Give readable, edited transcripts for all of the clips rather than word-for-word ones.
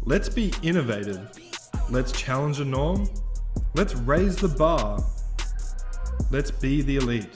Let's be innovative. Let's challenge a norm. Let's raise the bar. Let's be the elite.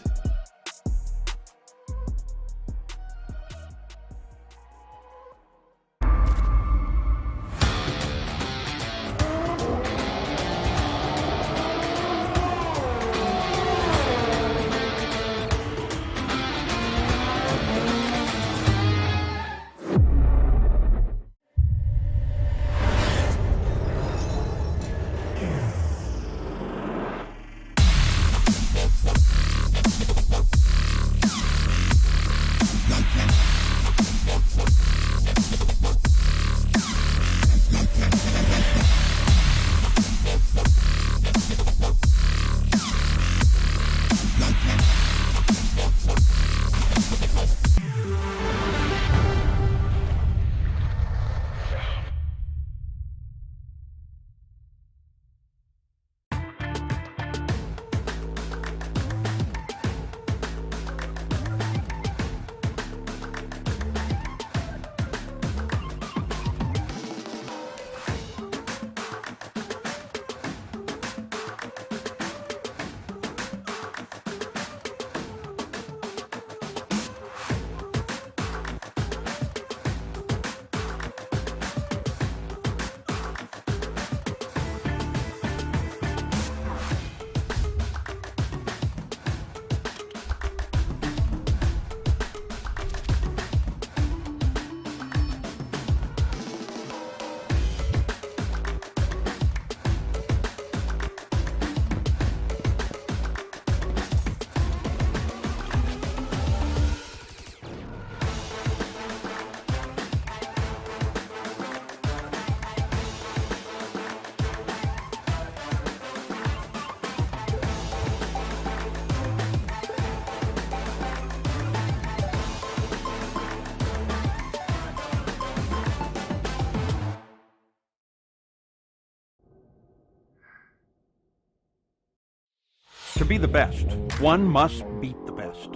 To be the best, one must beat the best.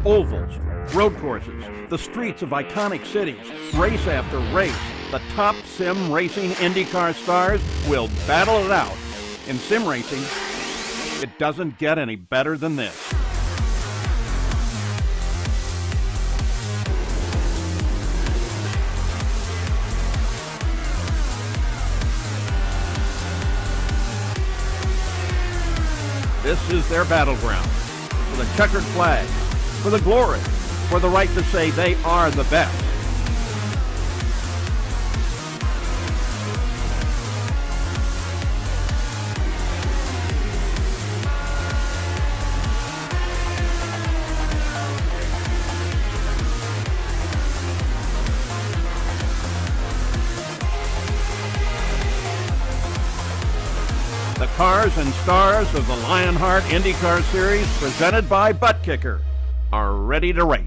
Ovals, road courses, the streets of iconic cities, race after race, the top sim racing IndyCar stars will battle it out. In sim racing, it doesn't get any better than this. This is their battleground, for the checkered flag, for the glory, for the right to say they are the best. The cars and stars of the Lionheart IndyCar Series, presented by Butt Kicker, are ready to race.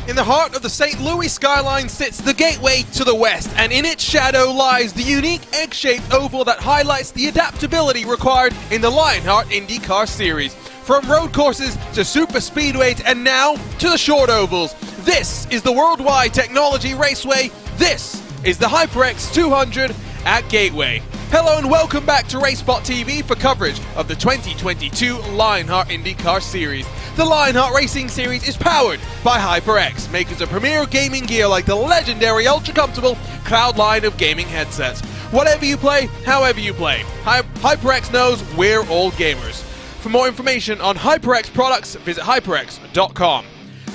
In the heart of the St. Louis skyline sits the gateway to the west, and in its shadow lies the unique egg-shaped oval that highlights the adaptability required in the Lionheart IndyCar Series. From road courses to super speedways and now to the short ovals, this is the worldwide technology raceway. This is the HyperX 200 at Gateway. Hello and welcome back to RaceSpotTV for coverage of the 2022 Lionheart IndyCar Series. The Lionheart Racing Series is powered by HyperX, makers of premier gaming gear like the legendary ultra-comfortable Cloud line of gaming headsets. Whatever you play, however you play, HyperX knows we're all gamers. For more information on HyperX products, visit hyperx.com.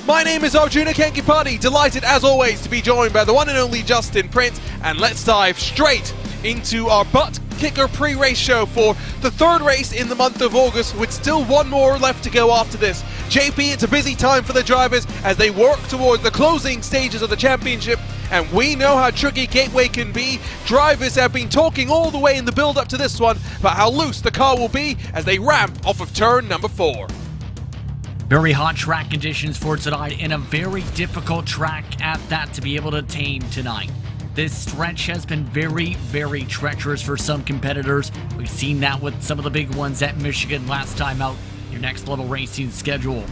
My name is Arjuna Kankipati, delighted as always to be joined by the one and only Justin Prince, and let's dive straight into our Butt kicker pre-race show for the third race in the month of August, with still one more left to go after this. JP, it's a busy time for the drivers as they work towards the closing stages of the championship, and we know how tricky Gateway can be. Drivers have been talking all the way in the build up to this one about how loose the car will be as they ramp off of turn number 4. Very hot track conditions for tonight, and a very difficult track at that to be able to tame tonight. This stretch has been very, very treacherous for some competitors. We've seen that with some of the big ones at Michigan last time out, your next level racing schedule.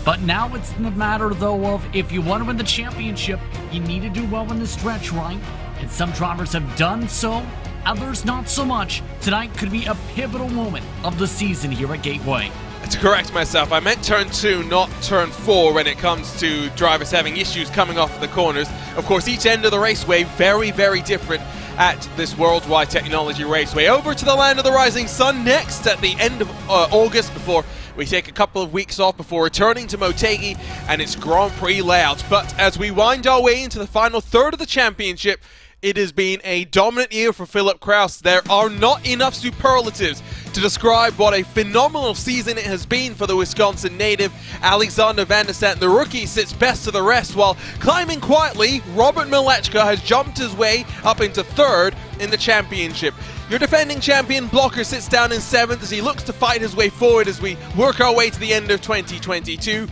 But now it's the matter, though, of if you want to win the championship, you need to do well in the stretch, right? And some drivers have done so, others not so much. Tonight could be a pivotal moment of the season here at Gateway. To correct myself, I meant turn 2, not turn 4 when it comes to drivers having issues coming off the corners. Of course, each end of the raceway very, very different at this Worldwide Technology Raceway. Over to the Land of the Rising Sun next at the end of August, before we take a couple of weeks off before returning to Motegi and its Grand Prix layout. But as we wind our way into the final third of the championship, it has been a dominant year for Philip Kraus. There are not enough superlatives to describe what a phenomenal season it has been for the Wisconsin native. Alexander Van der Sant, the rookie, sits best of the rest, while climbing quietly, Robert Milechka has jumped his way up into third in the championship. Your defending champion Blocker sits down in 7th as he looks to fight his way forward as we work our way to the end of 2022.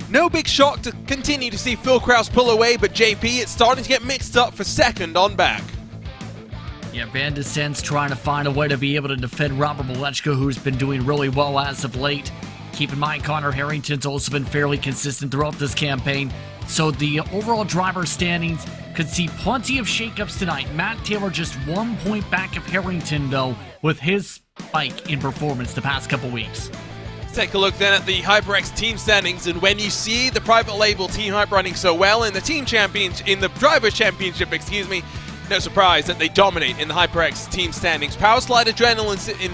No big shock to continue to see Phil Kraus pull away, but JP, it's starting to get mixed up for second on back. Yeah, Van der Sant's trying to find a way to be able to defend Robert Milechka, who's been doing really well as of late. Keep in mind, Connor Harrington's also been fairly consistent throughout this campaign. So the overall driver standings could see plenty of shakeups tonight. Matt Taylor just 1 point back of Harrington, though, with his spike in performance the past couple weeks. Take a look then at the HyperX team standings, and when you see the private label Team Hype running so well in the drivers championship, no surprise that they dominate in the HyperX team standings. Powerslide Adrenaline sit in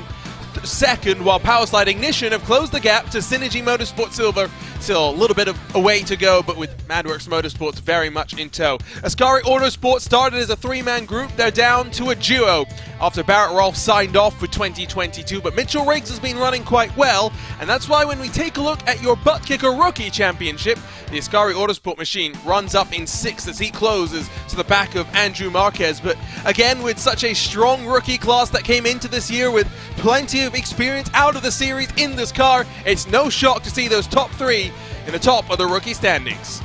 second, while Powerslide Ignition have closed the gap to Synergy Motorsport Silver. Still a little bit of a way to go, but with Madworks Motorsports very much in tow. Ascari Autosport started as a 3-man group. They're down to a duo after Barrett Rolfe signed off for 2022, but Mitchell Riggs has been running quite well, and that's why when we take a look at your Butt Kicker Rookie Championship, the Ascari Autosport machine runs up in 6th as he closes to the back of Andrew Marquez. But again, with such a strong rookie class that came into this year with plenty of experience out of the series in this car, it's no shock to see those top 3 in the top of the rookie standings.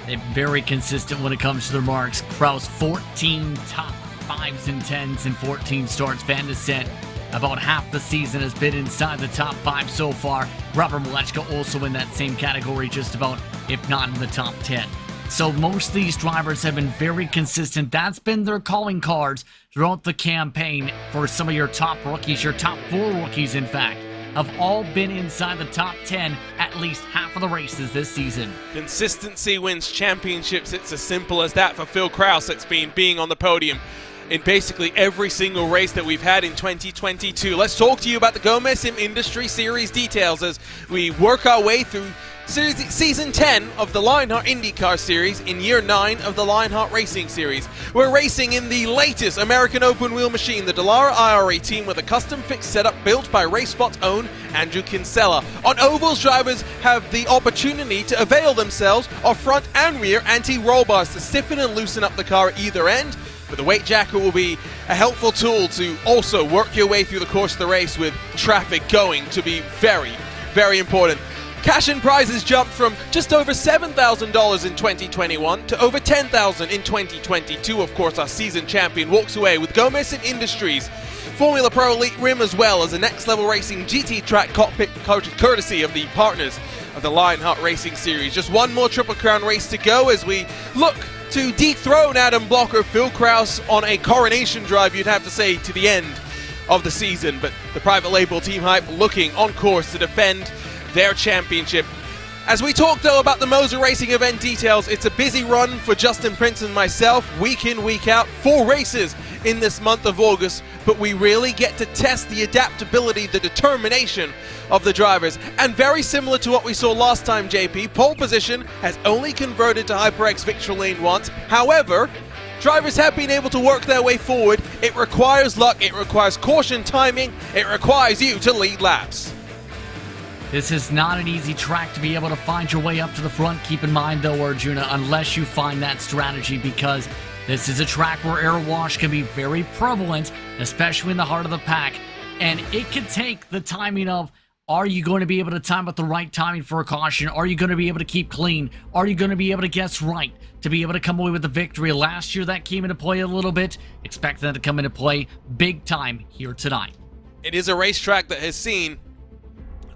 They're very consistent when it comes to their marks. Kraus 14 top 5s and 10s and 14 starts. Van der Sant, about half the season, has been inside the top 5 so far. Robert Milechka also in that same category, just about, if not in the top 10. So most of these drivers have been very consistent. That's been their calling cards throughout the campaign for some of your top rookies. Your top 4 rookies, in fact, have all been inside the top 10 at least half of the races this season. Consistency wins championships. It's as simple as that for Phil Kraus. It's been being on the podium in basically every single race that we've had in 2022. Let's talk to you about the Gomez Sim Industry Series details as we work our way through Season 10 of the Lionheart IndyCar Series in Year 9 of the Lionheart Racing Series. We're racing in the latest American open wheel machine, the Dallara IRA team, with a custom fixed setup built by RaceSpot's own Andrew Kinsella. On ovals, drivers have the opportunity to avail themselves of front and rear anti-roll bars to stiffen and loosen up the car at either end. But the weight jacker will be a helpful tool to also work your way through the course of the race, with traffic going to be very, very important. Cash and prizes jumped from just over $7,000 in 2021 to over $10,000 in 2022. Of course, our season champion walks away with Gomez Sim Industries Formula Pro Elite Rim, as well as a Next Level Racing GT Track cockpit courtesy of the partners of the Lionheart Racing Series. Just one more Triple Crown race to go as we look to dethrone Adam Blocker, Phil Kraus on a coronation drive, you'd have to say, to the end of the season. But the private label Team Hype looking on course to defend their championship. As we talk, though, about the Moser Racing event details, it's a busy run for Justin Prince and myself, week in, week out, 4 races in this month of August, but we really get to test the adaptability, the determination of the drivers. And very similar to what we saw last time, JP, pole position has only converted to HyperX Victory Lane once. However, drivers have been able to work their way forward. It requires luck, it requires caution timing, it requires you to lead laps. This is not an easy track to be able to find your way up to the front. Keep in mind, though, Arjuna, unless you find that strategy, because this is a track where air wash can be very prevalent, especially in the heart of the pack. And it can take the timing of, are you going to be able to time at the right timing for a caution? Are you going to be able to keep clean? Are you going to be able to guess right to be able to come away with the victory? Last year, that came into play a little bit. Expect that to come into play big time here tonight. It is a racetrack that has seen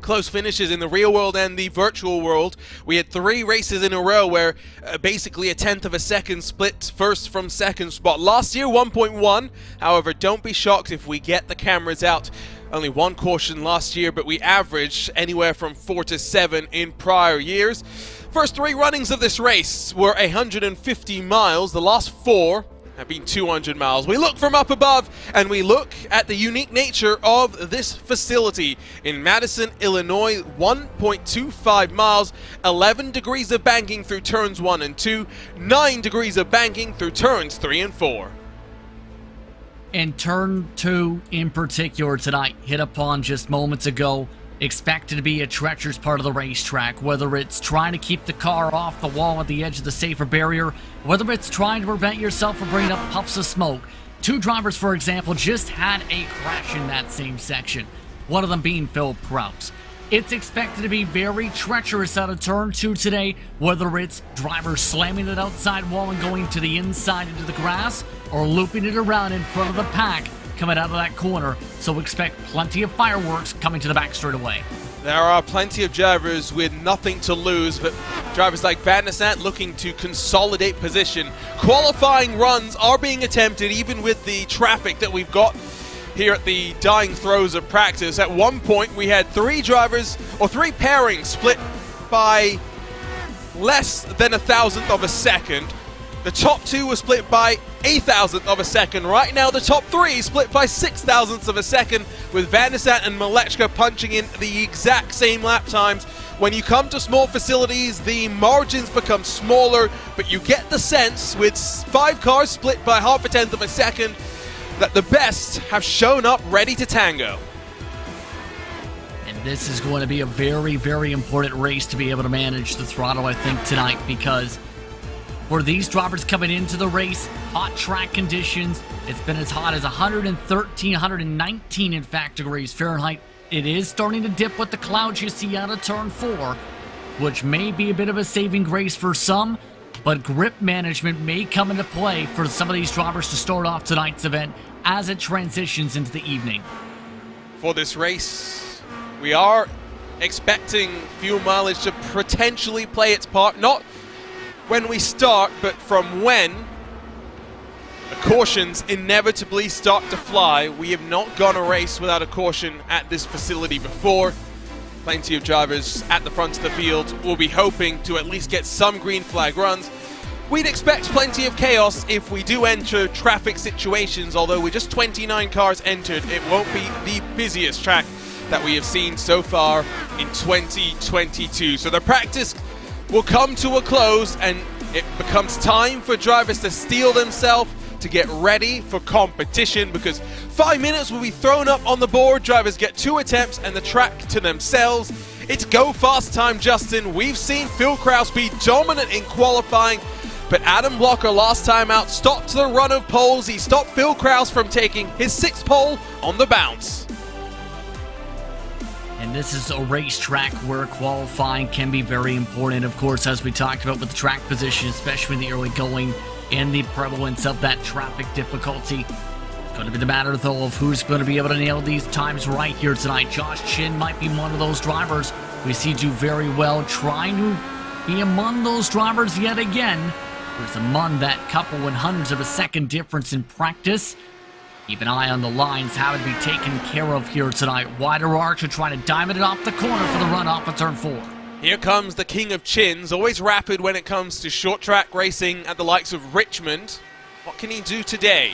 close finishes in the real world and the virtual world. We had 3 races in a row where basically a tenth of a second split first from second spot. Last year, 1.1. However, don't be shocked if we get the cameras out. Only 1 caution last year, but we averaged anywhere from 4 to 7 in prior years. First 3 runnings of this race were 150 miles. The last 4 have been 200 miles. We look from up above and we look at the unique nature of this facility in Madison, Illinois. 1.25 miles, 11 degrees of banking through turns 1 and 2, 9 degrees of banking through turns 3 and 4. And turn 2 in particular tonight, hit upon just moments ago, expected to be a treacherous part of the racetrack, whether it's trying to keep the car off the wall at the edge of the safer barrier, whether it's trying to prevent yourself from bringing up puffs of smoke. 2 drivers, for example, just had a crash in that same section, one of them being Philip Kraus. It's expected to be very treacherous out of turn 2 today, whether it's drivers slamming it outside wall and going to the inside into the grass, or looping it around in front of the pack coming out of that corner. So expect plenty of fireworks coming to the back straightaway. There are plenty of drivers with nothing to lose, but drivers like Van der Sant looking to consolidate position. Qualifying runs are being attempted even with the traffic that we've got here at the dying throes of practice. At one point we had 3 drivers, or 3 pairings split by less than 1,000th of a second. The top 2 were split by 1,000th of a second. Right now the top 3 split by 6,000ths of a second, with Van der Sant and Malechka punching in the exact same lap times. When you come to small facilities, the margins become smaller, but you get the sense with 5 cars split by half a tenth of a second that the best have shown up ready to tango. And this is going to be a very, very important race to be able to manage the throttle, I think, tonight, because for these drivers coming into the race, hot track conditions, it's been as hot as 113, 119 in fact degrees Fahrenheit. It is starting to dip with the clouds you see out of turn 4, which may be a bit of a saving grace for some, but grip management may come into play for some of these drivers to start off tonight's event as it transitions into the evening. For this race, we are expecting fuel mileage to potentially play its part, not when we start, but from when the cautions inevitably start to fly. We have not gone a race without a caution at this facility before. Plenty of drivers at the front of the field will be hoping to at least get some green flag runs. We'd expect plenty of chaos if we do enter traffic situations, although with just 29 cars entered, it won't be the busiest track that we have seen so far in 2022. So the practice will come to a close and it becomes time for drivers to steel themselves to get ready for competition, because 5 minutes will be thrown up on the board. Drivers get 2 attempts and the track to themselves. It's go fast time, Justin. We've seen Phil Kraus be dominant in qualifying, but Adam Blocker last time out stopped the run of poles. He stopped Phil Kraus from taking his 6th pole on the bounce. And this is a racetrack where qualifying can be very important, of course, as we talked about with the track position, especially in the early going and the prevalence of that traffic difficulty. It's going to be the matter, though, of who's going to be able to nail these times right here tonight. Josh Chin might be one of those drivers we see do very well, trying to be among those drivers yet again. There's among that couple and hundreds of a second difference in practice. Keep an eye on the lines, how to be taken care of here tonight. Wider arch to try to diamond it off the corner for the run off of turn 4. Here comes the king of chins, always rapid when it comes to short track racing at the likes of Richmond. What can he do today?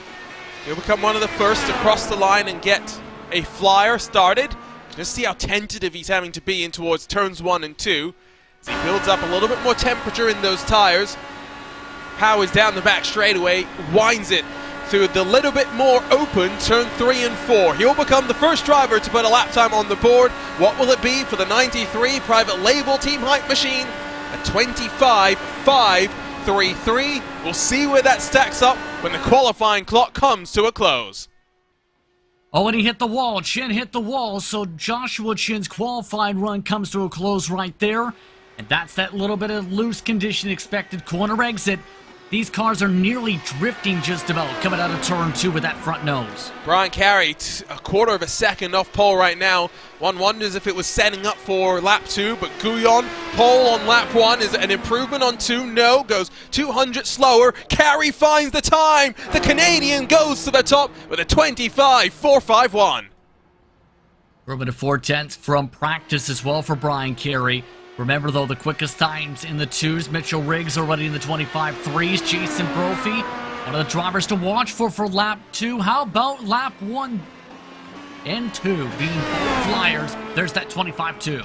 He'll become one of the first to cross the line and get a flyer started. Just see how tentative he's having to be in towards turns 1 and 2. As he builds up a little bit more temperature in those tires. powers down the back straightaway, winds it through the little bit more open turn 3 and 4. He'll become the first driver to put a lap time on the board. What will it be for the 93 private label team hype machine? A 25.533. We'll see where that stacks up when the qualifying clock comes to a close. Oh, and he hit the wall. Chin hit the wall, so Joshua Chin's qualifying run comes to a close right there. And that's that little bit of loose condition expected corner exit. These cars are nearly drifting just about coming out of turn 2 with that front nose. Brian Carey, a quarter of a second off pole right now. One wonders if it was setting up for lap 2, but Guyon, pole on lap 1. Is it an improvement on 2? No, goes 200 slower. Carey finds the time. The Canadian goes to the top with a 25.451. Improvement of 4/10 from practice as well for Brian Carey. Remember, though, the quickest times in the 2s. Mitchell Riggs already in the 25.3s. Jason Brophy, one of the drivers to watch for lap 2. How about lap 1 and 2 being both flyers? There's that 25.2.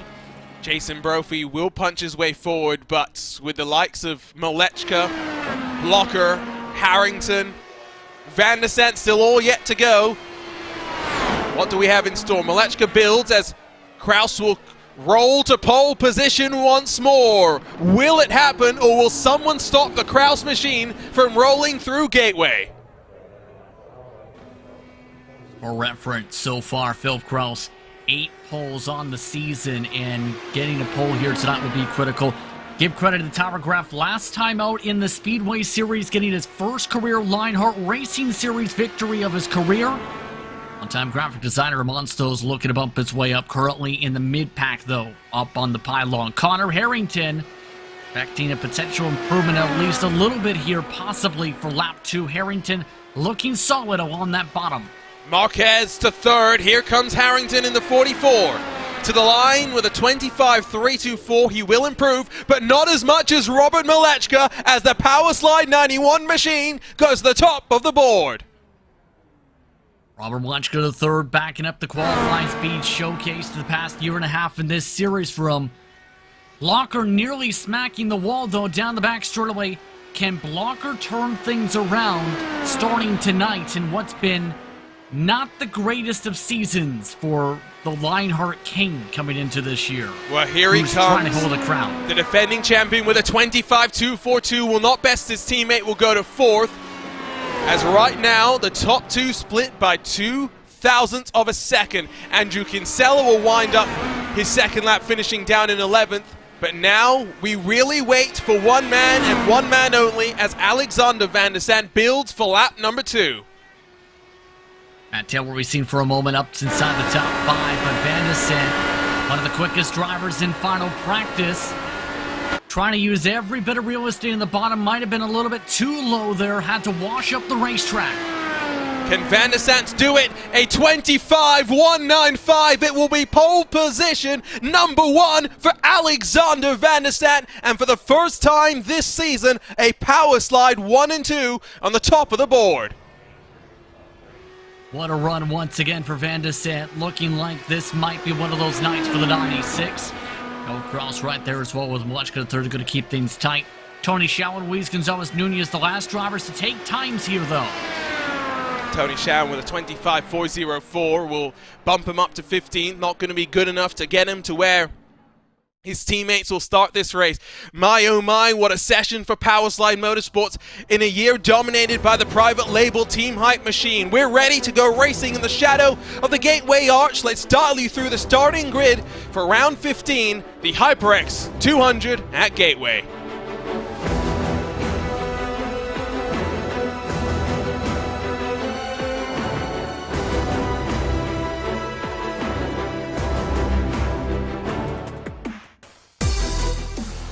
Jason Brophy will punch his way forward, but with the likes of Malechka, Blocker, Harrington, Van der Sant still all yet to go. What do we have in store? Malechka builds as Kraus will roll to pole position once more. Will it happen, or will someone stop the Kraus machine from rolling through Gateway? For reference, so far, Phil Kraus, 8 poles on the season, and getting a pole here tonight will be critical. Give credit to the Towergraph last time out in the Speedway Series, getting his first career Lionheart Racing Series victory of his career. On-time graphic designer Monsto's looking to bump his way up, currently in the mid-pack, though, up on the pylon. Connor Harrington expecting a potential improvement at least a little bit here, possibly for lap 2. Harrington looking solid on that bottom. Marquez to third. Here comes Harrington in the 44. To the line with a 25.324. He will improve, but not as much as Robert Malechka, as the Powerslide 91 machine goes to the top of the board. Robert Malechka the third, backing up the qualifying speed showcased the past year and a half in this series for him. Blocker nearly smacking the wall, though, down the back straightaway. Can Blocker turn things around starting tonight in what's been not the greatest of seasons for the Lionheart King coming into this year? Well, here he comes, trying to hold a crown. The defending champion with a 25.242 will not best his teammate, will go to 4th. As right now, the top 2 split by 0.002 of a second. Andrew Kinsella will wind up his second lap, finishing down in 11th. But now we really wait for one man and one man only, as Alexander Van der Sant builds for lap number 2. Matt Taylor we've seen for a moment up inside the top 5, but Van der Sant, one of the quickest drivers in final practice, trying to use every bit of real estate in the bottom. Might have been a little bit too low there. Had to wash up the racetrack. Can Van der Sant do it? A 25.195. It will be pole position number 1 for Alexander Van der Sant. And for the first time this season, a power slide 1 and 2 on the top of the board. What a run once again for Van der Sant. Looking like this might be one of those nights for the 96. No cross right there as well with Malechka the third, going to keep things tight. Tony Shaw and Luis Gonzalez Nunez, the last drivers to take times here, though. Tony Shaw with a 25.404 will bump him up to 15th. Not going to be good enough to get him to where his teammates will start this race. My oh my, what a session for Powerslide Motorsports in a year dominated by the private label Team Hype machine. We're ready to go racing in the shadow of the Gateway Arch. Let's dial you through the starting grid for round 15, the HyperX 200 at Gateway.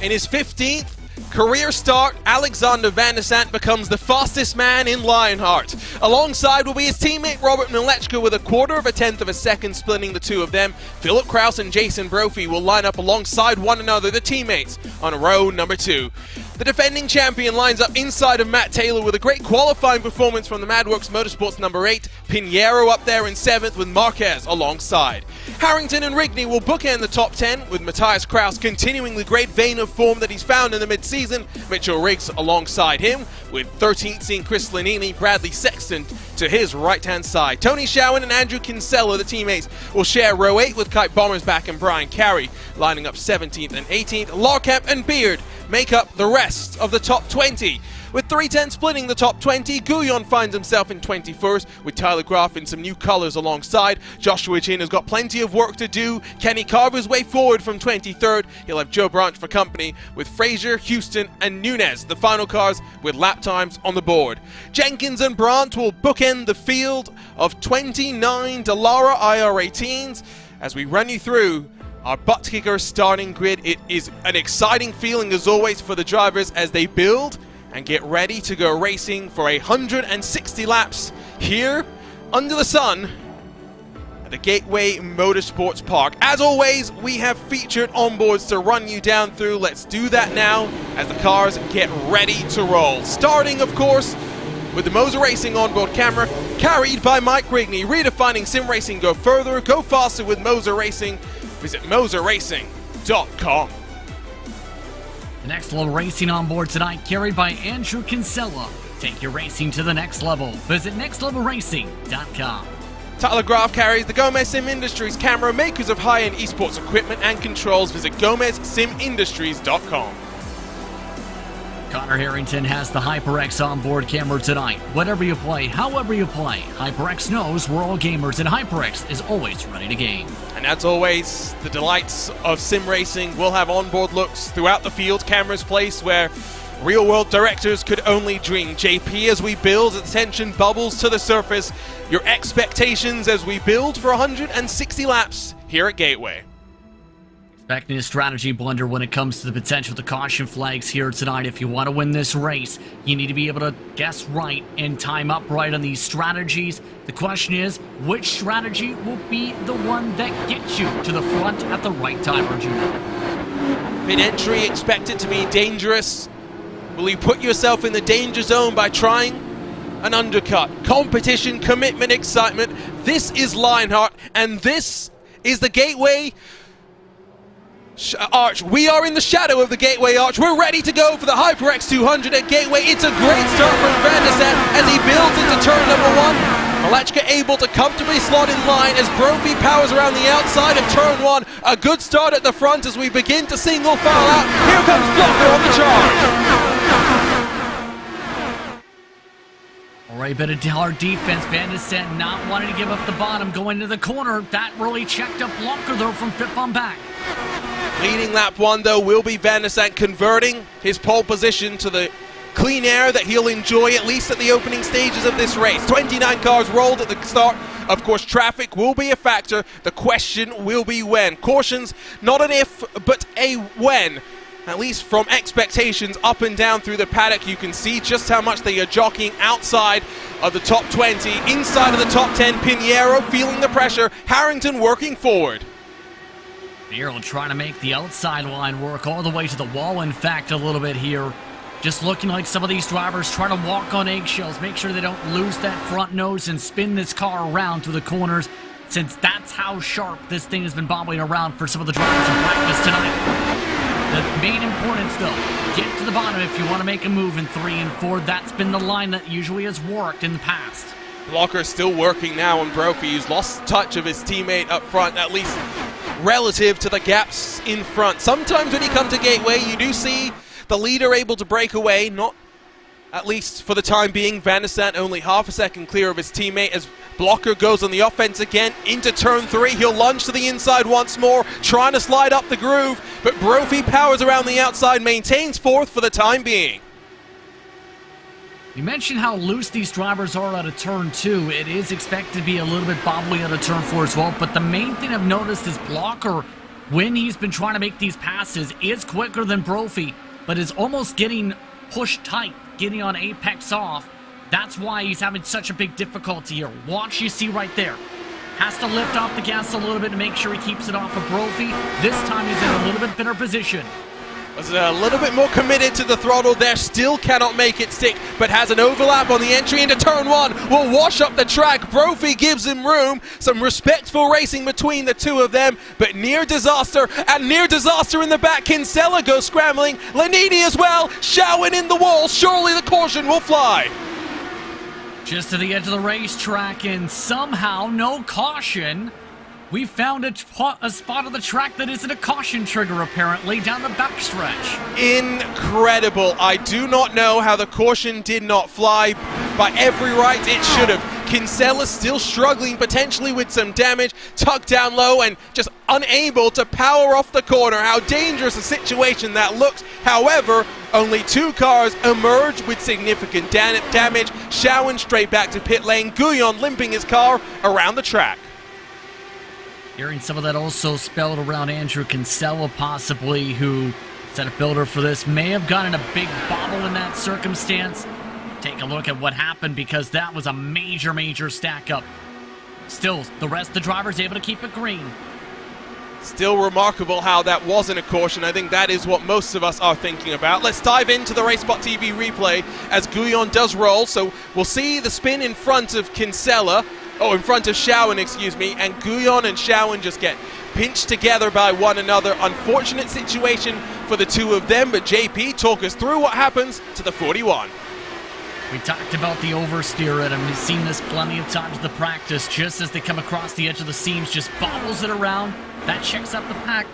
In his 15th career start, Alexander Van der Sant becomes the fastest man in Lionheart. Alongside will be his teammate Robert Malechka with a 0.25 of a second splitting the two of them. Philip Kraus and Jason Brophy will line up alongside one another, the teammates, on row number 2. The defending champion lines up inside of Matt Taylor with a great qualifying performance from the Madworks Motorsports number 8. Pinheiro up there in 7th with Marquez alongside. Harrington and Rigney will bookend the top 10 with Matthias Kraus continuing the great vein of form that he's found in the mid-season. Mitchell Riggs alongside him with 13th seeing Chris Lanini, Bradley Sexton to his right-hand side. Tony Showen and Andrew Kinsella, the teammates, will share row 8 with Kite Bommersback and Brian Carey lining up 17th and 18th. Larkamp and Beard make up the rest of the top 20. With 310 splitting the top 20, Guyon finds himself in 21st, with Tyler Graff in some new colours alongside. Joshua Chin has got plenty of work to do. Kenny Carver's way forward from 23rd. He'll have Joe Branch for company, with Frazier, Houston and Nunez, the final cars with lap times on the board. Jenkins and Brandt will bookend the field of 29 Dallara IR18s. As we run you through our butt kicker starting grid, it is an exciting feeling as always for the drivers as they build and get ready to go racing for 160 laps here under the sun at the Gateway Motorsports Park. As always, we have featured onboards to run you down through. Let's do that now as the cars get ready to roll. Starting, of course, with the Moser Racing onboard camera carried by Mike Rigney. Redefining sim racing. Go further, go faster with Moser Racing. Visit moserracing.com. The next level racing on board tonight, carried by Andrew Kinsella. Take your racing to the next level. Visit nextlevelracing.com. Tyler Graff carries the Gomez Sim Industries camera, makers of high-end esports equipment and controls. Visit gomezsimindustries.com. Connor Harrington has the HyperX onboard camera tonight. Whatever you play, however you play, HyperX knows we're all gamers, and HyperX is always ready to game. And as always, the delights of sim racing will have onboard looks throughout the field, cameras placed where real-world directors could only dream. JP, as we build, attention bubbles to the surface. Your expectations as we build for 160 laps here at Gateway. Expecting a strategy blunder when it comes to the potential of the caution flags here tonight. If you want to win this race, you need to be able to guess right and time up right on these strategies. The question is, which strategy will be the one that gets you to the front at the right time, Arjuna? Mid-entry expected to be dangerous. Will you put yourself in the danger zone by trying an undercut? Competition, commitment, excitement. This is Lionheart, and this is the Gateway Arch. We are in the shadow of the Gateway Arch. We're ready to go for the HyperX 200 at Gateway. It's a great start from Van der Sat as he builds into turn number 1. Malachka able to comfortably slot in line as Brophy powers around the outside of turn 1. A good start at the front as we begin to single file out. Here comes Blocker on the charge. All right, bit of hard defense. Van der Sat not wanting to give up the bottom, going to the corner. That really checked up Blocker though from fifth on back. Leading lap 1 though will be Van der Sat, converting his pole position to the clean air that he'll enjoy at least at the opening stages of this race. 29 cars rolled at the start. Of course, traffic will be a factor. The question will be when. Cautions, not an if, but a when. At least from expectations up and down through the paddock, you can see just how much they are jockeying outside of the top 20. Inside of the top 10, Pinheiro feeling the pressure. Harrington working forward. Pinheiro trying to make the outside line work all the way to the wall, in fact, a little bit here. Just looking like some of these drivers try to walk on eggshells, make sure they don't lose that front nose and spin this car around through the corners, since that's how sharp this thing has been bobbling around for some of the drivers in practice tonight. The main importance, though, get to the bottom if you want to make a move in 3 and 4. That's been the line that usually has worked in the past. Blocker still working now on Brophy, who's lost touch of his teammate up front, at least relative to the gaps in front. Sometimes when you come to Gateway, you do see the leader able to break away, not at least for the time being. Van der Sat only half a second clear of his teammate as Blocker goes on the offense again into turn 3. He'll lunge to the inside once more, trying to slide up the groove, but Brophy powers around the outside, maintains 4th for the time being. You mentioned how loose these drivers are out of turn 2. It is expected to be a little bit bobbly out of turn 4 as well, but the main thing I've noticed is Blocker, when he's been trying to make these passes, is quicker than Brophy, but is almost getting pushed tight, getting on apex off. That's why he's having such a big difficulty here. Watch, you see right there. Has to lift off the gas a little bit to make sure he keeps it off of Brophy. This time he's in a little bit better position. Was a little bit more committed to the throttle there, still cannot make it stick, but has an overlap on the entry into turn one, will wash up the track. Brophy gives him room, some respectful racing between the two of them, but near disaster, and near disaster in the back. Kinsella goes scrambling, Lanini as well, Schauwen in the wall, surely the caution will fly. Just to the edge of the racetrack, and somehow no caution. We found a spot of the track that isn't a caution trigger, apparently, down the backstretch. Incredible. I do not know how the caution did not fly. By every right, it should have. Kinsella still struggling, potentially with some damage, tucked down low and just unable to power off the corner. How dangerous a situation that looks. However, only two cars emerge with significant damage. Schauwen straight back to pit lane. Guyon limping his car around the track. Hearing some of that also spelled around Andrew Kinsella, possibly, who set a builder for this, may have gotten a big bobble in that circumstance. Take a look at what happened, because that was a major stack up. Still, the rest of the drivers able to keep it green. Still remarkable how that wasn't a caution. I think that is what most of us are thinking about. Let's dive into the RaceSpotTV replay as Guyon does roll. So we'll see the spin in front of Kinsella. In front of Schauwen, excuse me, and Guyon and Schauwen just get pinched together by one another. Unfortunate situation for the two of them, but JP, talk us through what happens to the 41. We talked about the oversteer, and we've seen this plenty of times in the practice. Just as they come across the edge of the seams, just bobbles it around. That checks up the pack,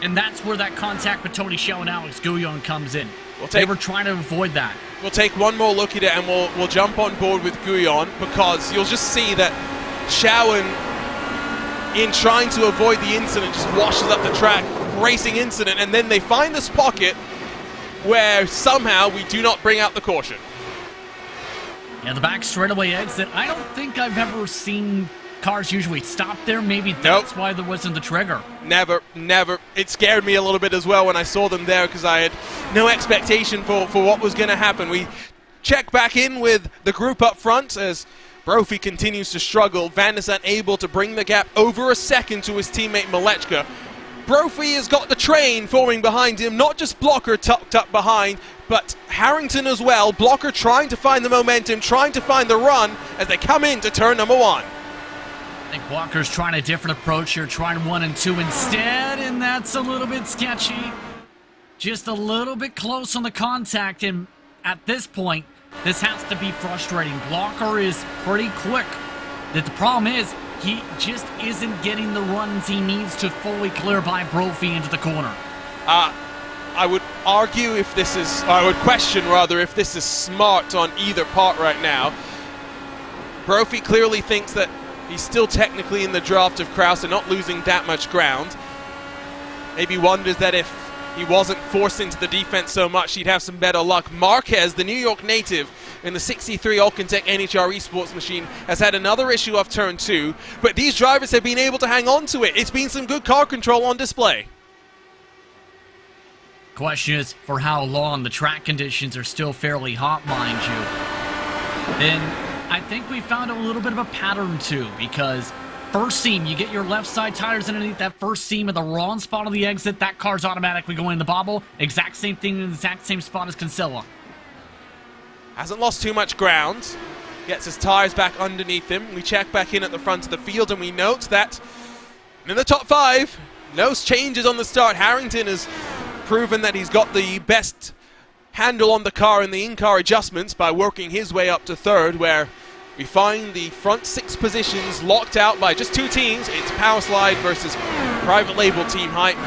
and that's where that contact with Tony Schauwen and Alex Guyon comes in. They were trying to avoid that. We'll take one more look at it, and we'll jump on board with Guyon, because you'll just see that Schauwen, in trying to avoid the incident, just washes up the track, racing incident, and then they find this pocket where somehow we do not bring out the caution. Yeah, the back straightaway exit. I don't think I've ever seen cars usually stop there. Maybe that's why there wasn't the trigger. Never. It scared me a little bit as well when I saw them there, because I had no expectation for what was going to happen. We check back in with the group up front as Brophy continues to struggle. Van der Zandt able to bring the gap over a second to his teammate Malechka. Brophy has got the train forming behind him, not just Blocker tucked up behind, but Harrington as well. Blocker trying to find the momentum, trying to find the run as they come into turn number one. I think Walker's trying a different approach here, trying 1 and 2 instead, and that's a little bit sketchy. Just a little bit close on the contact, and at this point, this has to be frustrating. Blocker is pretty quick. The problem is, he just isn't getting the runs he needs to fully clear by Brophy into the corner. I would argue if this is, I would question rather, if this is smart on either part right now. Brophy clearly thinks that he's still technically in the draft of Kraus and not losing that much ground. Maybe wonders that if he wasn't forced into the defense so much, he'd have some better luck. Marquez, the New York native in the 63 Alcantech NHR Esports machine, has had another issue off turn 2, but these drivers have been able to hang on to it. It's been some good car control on display. Question is, for how long? The track conditions are still fairly hot, mind you. Then I think we found a little bit of a pattern too, because first seam, you get your left side tires underneath that first seam at the wrong spot of the exit, that car's automatically going in the bobble. Exact same thing in the exact same spot as Kinsella. Hasn't lost too much ground. Gets his tires back underneath him. We check back in at the front of the field and we note that in the top 5, no changes on the start. Harrington has proven that he's got the best handle on the car in the in-car adjustments by working his way up to 3rd, where we find the front 6 positions locked out by just 2 teams. It's Power Slide versus Private Label Team Hype,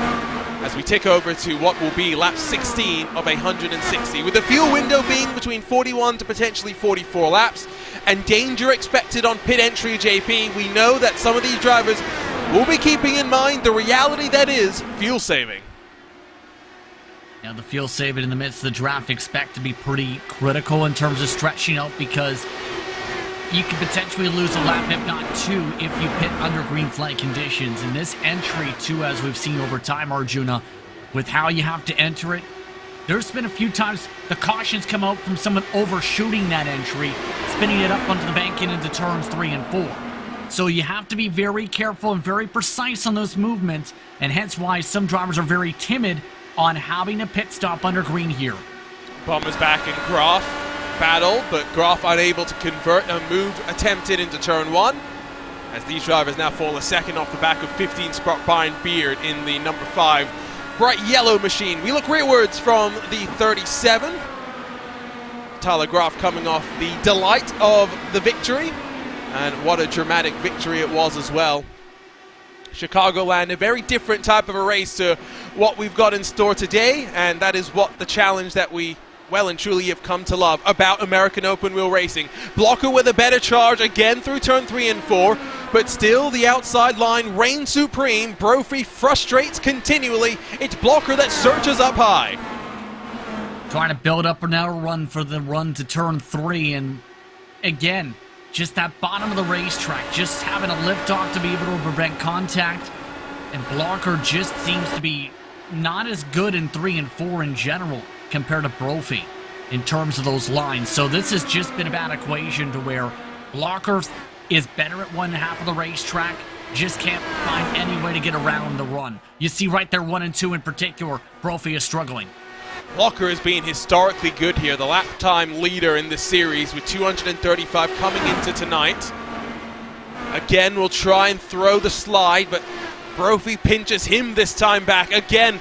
as we tick over to what will be lap 16 of 160, with the fuel window being between 41 to potentially 44 laps, and danger expected on pit entry. JP, we know that some of these drivers will be keeping in mind the reality that is fuel saving. Now, the fuel saving in the midst of the draft expect to be pretty critical in terms of stretching out, because you could potentially lose a lap, if not 2, if you pit under green flag conditions. And this entry, too, as we've seen over time, Arjuna, with how you have to enter it, there's been a few times the cautions come out from someone overshooting that entry, spinning it up onto the bank and into turns 3 and 4. So you have to be very careful and very precise on those movements, and hence why some drivers are very timid on having a pit stop under green here. Bombers back in Graf. Battle, but Graf unable to convert. A move attempted into turn 1. As these drivers now fall a second off the back of 15 spot Brian Beard in the number 5 bright yellow machine. We look rearwards from the 37. Tyler Graf coming off the delight of the victory, and what a dramatic victory it was as well. Chicagoland, a very different type of a race to what we've got in store today, and that is what the challenge that we well and truly have come to love about American open wheel racing. Blocker with a better charge again through turn 3 and 4, but still the outside line reigns supreme. Brophy frustrates continually. It's Blocker that surges up high. Trying to build up an outer run for the run to turn 3, and again, just that bottom of the racetrack, just having a lift off to be able to prevent contact, and Blocker just seems to be not as good in 3 and 4 in general compared to Brophy in terms of those lines. So this has just been a bad equation to where Blocker is better at one half of the racetrack, just can't find any way to get around the run. You see right there, 1 and 2 in particular, Brophy is struggling. Blocker has been historically good here, the lap time leader in this series with 235 coming into tonight. Again, we'll try and throw the slide, but Brophy pinches him this time back. Again,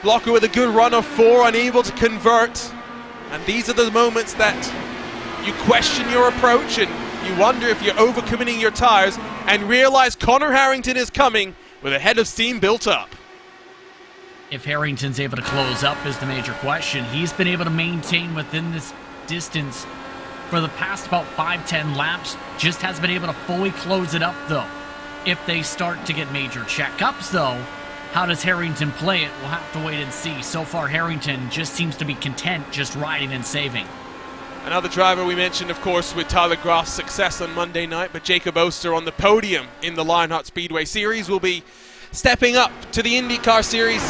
Blocker with a good run of 4, unable to convert. And these are the moments that you question your approach and you wonder if you're overcommitting your tires, and realize Connor Harrington is coming with a head of steam built up. If Harrington's able to close up is the major question. He's been able to maintain within this distance for the past about 5-10 laps. Just hasn't been able to fully close it up, though. If they start to get major checkups, though, how does Harrington play it? We'll have to wait and see. So far, Harrington just seems to be content just riding and saving. Another driver we mentioned, of course, with Tyler Graf's success on Monday night, but Jacob Oster on the podium in the Lionheart Speedway Series will be stepping up to the IndyCar Series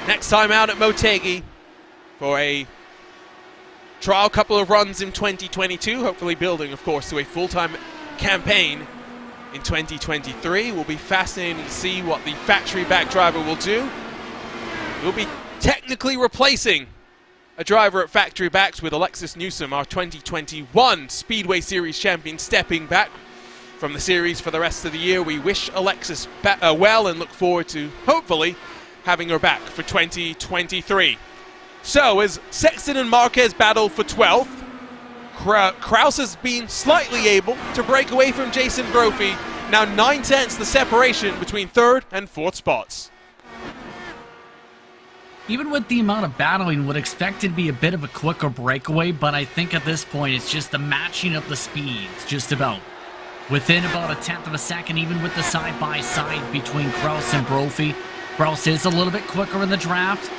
next time out at Motegi for a trial couple of runs in 2022, hopefully building, of course, to a full-time campaign in 2023. Will be fascinating to see what the factory back driver will do. We'll be technically replacing a driver at factory backs with Alexis Newsom, our 2021 Speedway Series champion, stepping back from the series for the rest of the year. We wish Alexis well and look forward to hopefully having her back for 2023. So as Sexton and Marquez battle for 12th, Kraus has been slightly able to break away from Jason Brophy. Now 9/10 the separation between 3rd and 4th spots. Even with the amount of battling, would expect it to be a bit of a quicker breakaway, but I think at this point it's just the matching of the speeds, just about. Within about 1/10 of a second, even with the side-by-side between Kraus and Brophy. Kraus is a little bit quicker in the draft.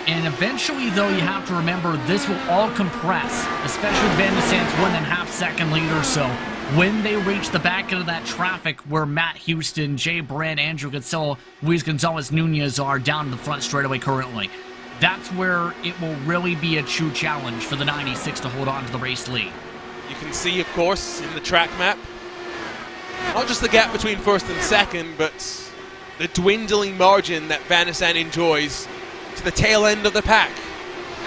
And eventually, though, you have to remember this will all compress, especially with Van de Sant's 1.5 second lead or so. When they reach the back end of that traffic where Matt Houston, Jay Brandt, Andrew Gonzalo, Luis Gonzalez Nunez are down in the front straightaway currently. That's where it will really be a true challenge for the 96 to hold on to the race lead. You can see, of course, in the track map, not just the gap between 1st and 2nd, but the dwindling margin that Van de Sant enjoys to the tail end of the pack.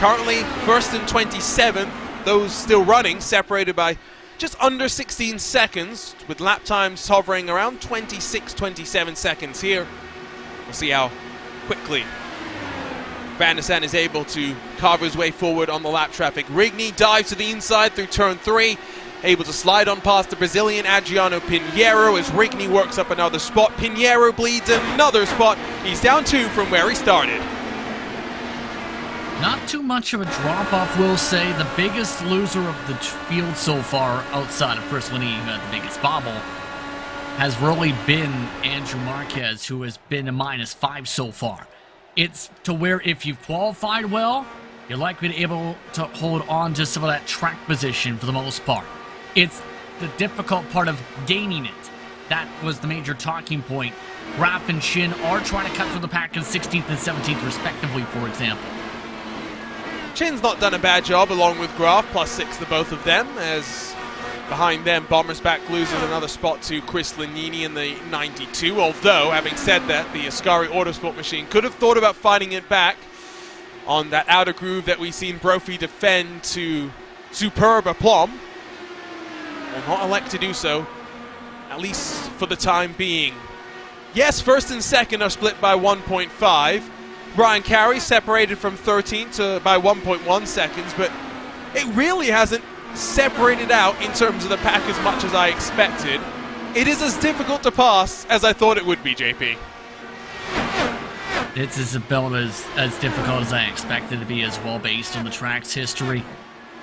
Currently 1st and 27th, those still running, separated by just under 16 seconds, with lap times hovering around 26-27 seconds here. We'll see how quickly Van de Sant is able to carve his way forward on the lap traffic. Rigney dives to the inside through turn 3, able to slide on past the Brazilian Adriano Pinheiro as Rigney works up another spot. Pinheiro bleeds another spot. He's down 2 from where he started. Not too much of a drop-off, we'll say. The biggest loser of the field so far, outside of Chris Linney, the biggest bobble, has really been Andrew Marquez, who has been a -5 so far. It's to where if you've qualified well, you're likely to be able to hold on to some of that track position for the most part. It's the difficult part of gaining it. That was the major talking point. Graf and Shin are trying to cut through the pack in 16th and 17th respectively, for example. Chin's not done a bad job along with Graf, +6 the both of them, as Behind them, Bombers back loses another spot to Chris Lanini in the 92, although, having said that, the Ascari Autosport machine could have thought about fighting it back on that outer groove that we've seen Brophy defend to superb aplomb. Will not elect to do so, at least for the time being. Yes, first and second are split by 1.5. Brian Carey separated from 13th by 1.1 seconds, but it really hasn't separated out in terms of the pack as much as I expected. It is as difficult to pass as I thought it would be, JP. It's about as difficult as I expected it to be as well, based on the track's history.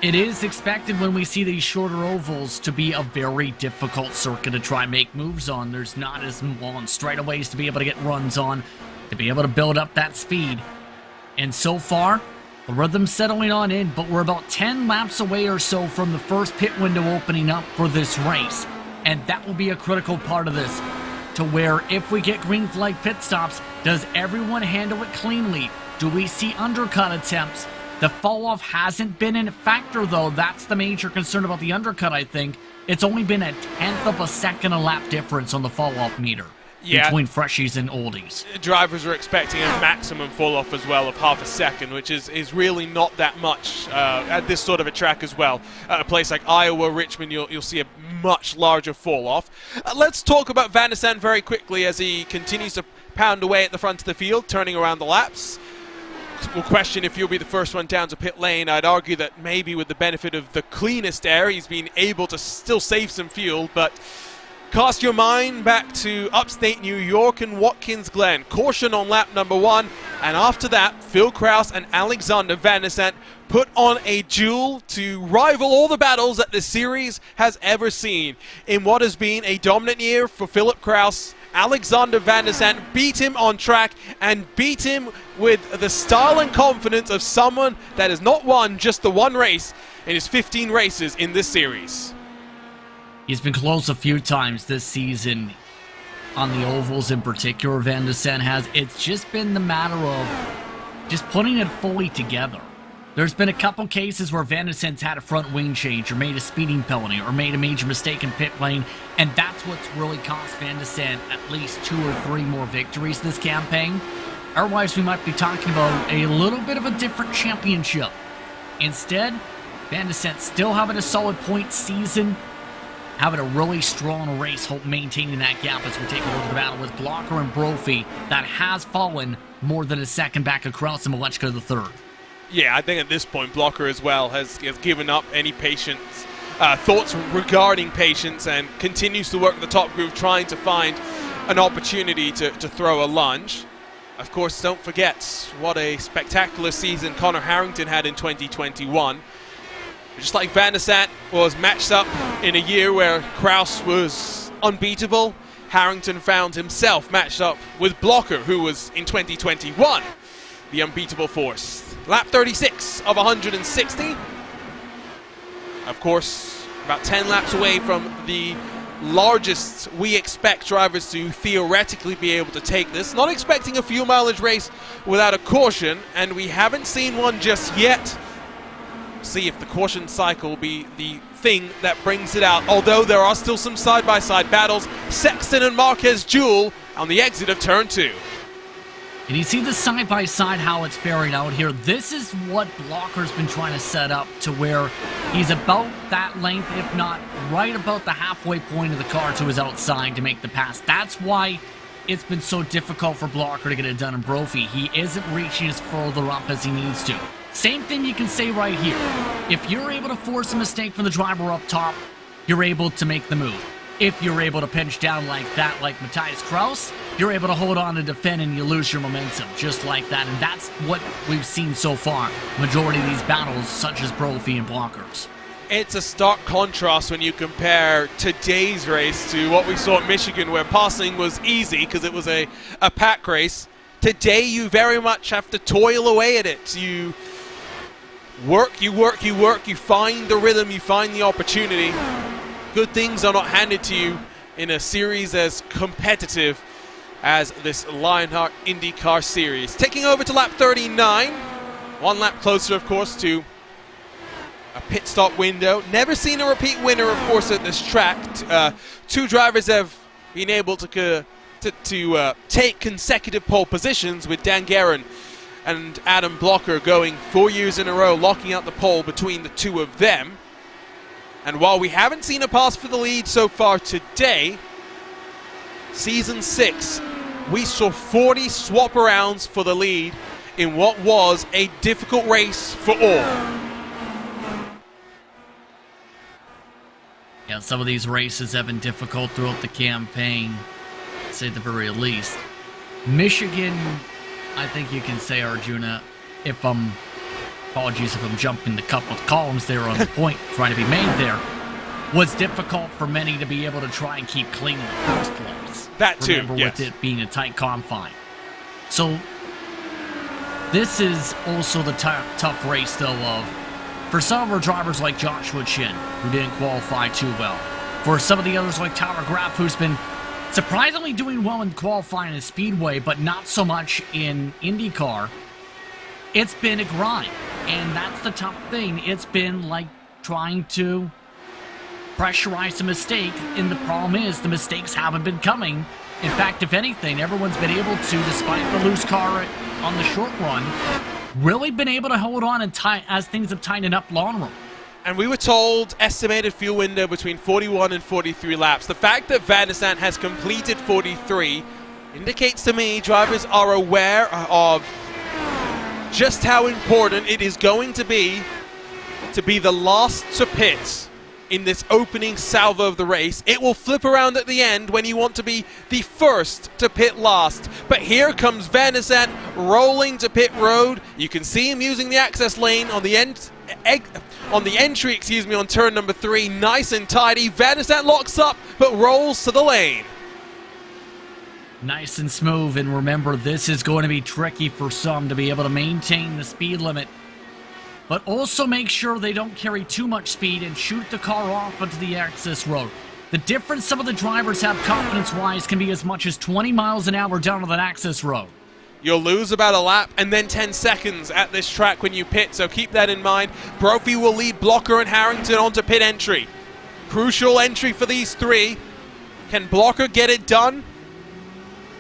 It is expected when we see these shorter ovals to be a very difficult circuit to try and make moves on. There's not as long straightaways to be able to get runs on, to be able to build up that speed. And so far, the rhythm's settling on in, but we're about 10 laps away or so from the first pit window opening up for this race. And that will be a critical part of this, to where if we get green flag pit stops, does everyone handle it cleanly? Do we see undercut attempts? The fall-off hasn't been a factor, though. That's the major concern about the undercut, I think. It's only been a tenth of a second a lap difference on the fall-off meter between freshies and oldies. Drivers are expecting a maximum fall-off as well of half a second, which is really not that much at this sort of a track as well. At a place like Iowa, Richmond, you'll see a much larger fall-off. Let's talk about Van der Sande very quickly as he continues to pound away at the front of the field, turning around the laps. We'll question if he'll be the first one down to pit lane. I'd argue that maybe with the benefit of the cleanest air, he's been able to still save some fuel, but cast your mind back to upstate New York and Watkins Glen. Caution on lap number 1, and after that, Phil Kraus and Alexander Van der Sande put on a duel to rival all the battles that the series has ever seen. In what has been a dominant year for Philip Kraus, Alexander Van der Sande beat him on track and beat him with the style and confidence of someone that has not won just the one race in his 15 races in this series. He's been close a few times this season on the ovals in particular. Van der Sande has. It's just been the matter of just putting it fully together. There's been a couple cases where Van der Sande's had a front wing change or made a speeding penalty or made a major mistake in pit lane, and that's what's really cost Van der Sande at least 2 or 3 more victories this campaign. Otherwise, we might be talking about a little bit of a different championship. Instead, Van der Sande still having a solid point season, having a really strong race, hope maintaining that gap as we take a look at the battle with Blocker and Brophy that has fallen more than a second back of Kraus and Malechka the third. Yeah, I think at this point, Blocker as well has given up any patience, thoughts regarding patience, and continues to work in the top groove, trying to find an opportunity to throw a lunge. Of course, don't forget what a spectacular season Connor Harrington had in 2021. Just like Van der Sande was matched up in a year where Kraus was unbeatable, Harrington found himself matched up with Blocker, who was in 2021 the unbeatable force. Lap 36 of 160. Of course, about 10 laps away from the largest we expect drivers to theoretically be able to take this. Not expecting a fuel mileage race without a caution, and we haven't seen one just yet. See if the caution cycle will be the thing that brings it out, although there are still some side-by-side battles. Sexton and Marquez duel on the exit of turn 2. And you see the side-by-side how it's faring out here. This is what Blocker's been trying to set up, to where he's about that length, if not right about the halfway point of the car to his outside to make the pass. That's why it's been so difficult for Blocker to get it done in Brophy. He isn't reaching as further up as he needs to. Same thing you can say right here. If you're able to force a mistake from the driver up top, you're able to make the move. If you're able to pinch down like that, like Matthias Kraus, you're able to hold on and defend, and you lose your momentum just like that. And that's what we've seen so far. Majority of these battles, such as Brophy and Blockers. It's a stark contrast when you compare today's race to what we saw at Michigan, where passing was easy because it was a pack race. Today, you very much have to toil away at it. You work, you find the rhythm, you find the opportunity. Good things are not handed to you in a series as competitive as this Lionheart IndyCar series. Taking over to lap 39. 1 lap closer, of course, to a pit stop window. Never seen a repeat winner, of course, at this track. Two drivers have been able to take consecutive pole positions, with Dan Guerin and Adam Blocker going 4 years in a row, locking out the pole between the two of them. And while we haven't seen a pass for the lead so far today, Season 6, we saw 40 swap arounds for the lead in what was a difficult race for all. Yeah, some of these races have been difficult throughout the campaign, to say at the very least. Michigan, I think you can say, Arjuna, apologies if I'm jumping the couple of columns there on the point trying to be made there, was difficult for many to be able to try and keep clean in the first place. That too, Remember, yes. with it being a tight confine. So, this is also the tough race, though, for some of our drivers like Joshua Chin, who didn't qualify too well. For some of the others like Tyler Graff, who's been surprisingly doing well in qualifying in Speedway, but not so much in IndyCar. It's been a grind, and that's the tough thing. It's been like trying to pressurize a mistake, and the problem is the mistakes haven't been coming. In fact, if anything, everyone's been able to, despite the loose car on the short run, really been able to hold on and as things have tightened up long run. And we were told estimated fuel window between 41 and 43 laps. The fact that Van der Zandt has completed 43 indicates to me drivers are aware of just how important it is going to be the last to pit in this opening salvo of the race. It will flip around at the end when you want to be the first to pit last. But here comes Van der Zandt rolling to pit road. You can see him using the access lane on the entry, on turn number 3. Nice and tidy. Van der Zandt locks up but rolls to the lane. Nice and smooth, and remember, this is going to be tricky for some to be able to maintain the speed limit, but also make sure they don't carry too much speed and shoot the car off onto the access road. The difference some of the drivers have confidence-wise can be as much as 20 miles an hour down on that access road. You'll lose about a lap and then 10 seconds at this track when you pit, so keep that in mind. Brophy will lead Blocker and Harrington onto pit entry. Crucial entry for these three. Can Blocker get it done?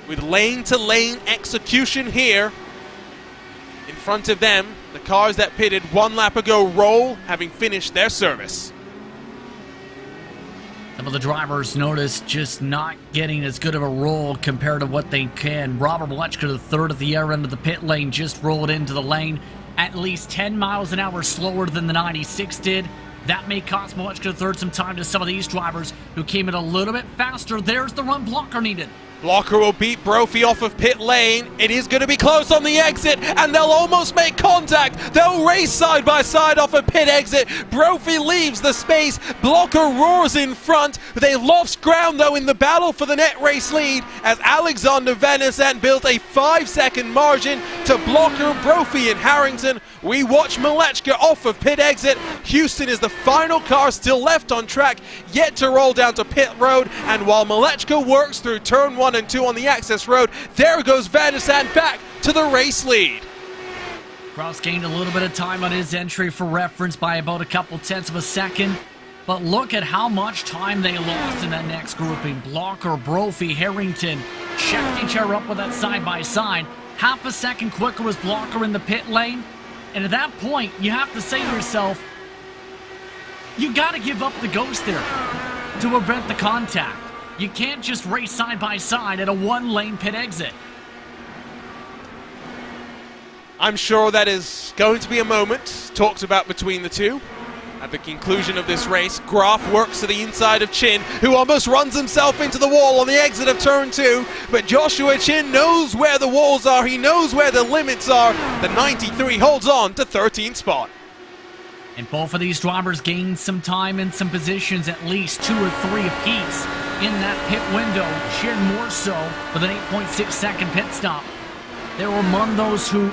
With lane-to-lane execution here. In front of them, the cars that pitted 1 lap ago roll, having finished their service. Some of the drivers notice just not getting as good of a roll compared to what they can. Robert Malechka, the third at the air end of the pit lane, just rolled into the lane at least 10 miles an hour slower than the 96 did. That may cost Malechka the third some time to some of these drivers who came in a little bit faster. There's the run Blocker needed. Blocker will beat Brophy off of pit lane. It is going to be close on the exit, and they'll almost make contact. They'll race side by side off a pit exit. Brophy leaves the space. Blocker roars in front. They've lost ground, though, in the battle for the net race lead, as Alexander Van der Zandt built a 5-second margin to Blocker, Brophy, and Harrington. We watch Malechka off of pit exit. Houston is the final car still left on track, yet to roll down to pit road, and while Malechka works through turn 1 and 2 on the access road, there goes Van der Zandt back to the race lead. Kraus gained a little bit of time on his entry for reference by about a couple tenths of a second, but look at how much time they lost in that next grouping. Blocker, Brophy, Harrington checked each other up with that side-by-side. Half a second quicker was Blocker in the pit lane, and at that point, you have to say to yourself, you got to give up the ghost there to prevent the contact. You can't just race side by side at a 1-lane pit exit. I'm sure that is going to be a moment talked about between the two. At the conclusion of this race, Graf works to the inside of Chin, who almost runs himself into the wall on the exit of turn 2. But Joshua Chin knows where the walls are. He knows where the limits are. The 93 holds on to 13th spot. And both of these drivers gained some time and some positions, at least 2 or 3 apiece in that pit window. Chin more so with an 8.6 second pit stop. They were among those who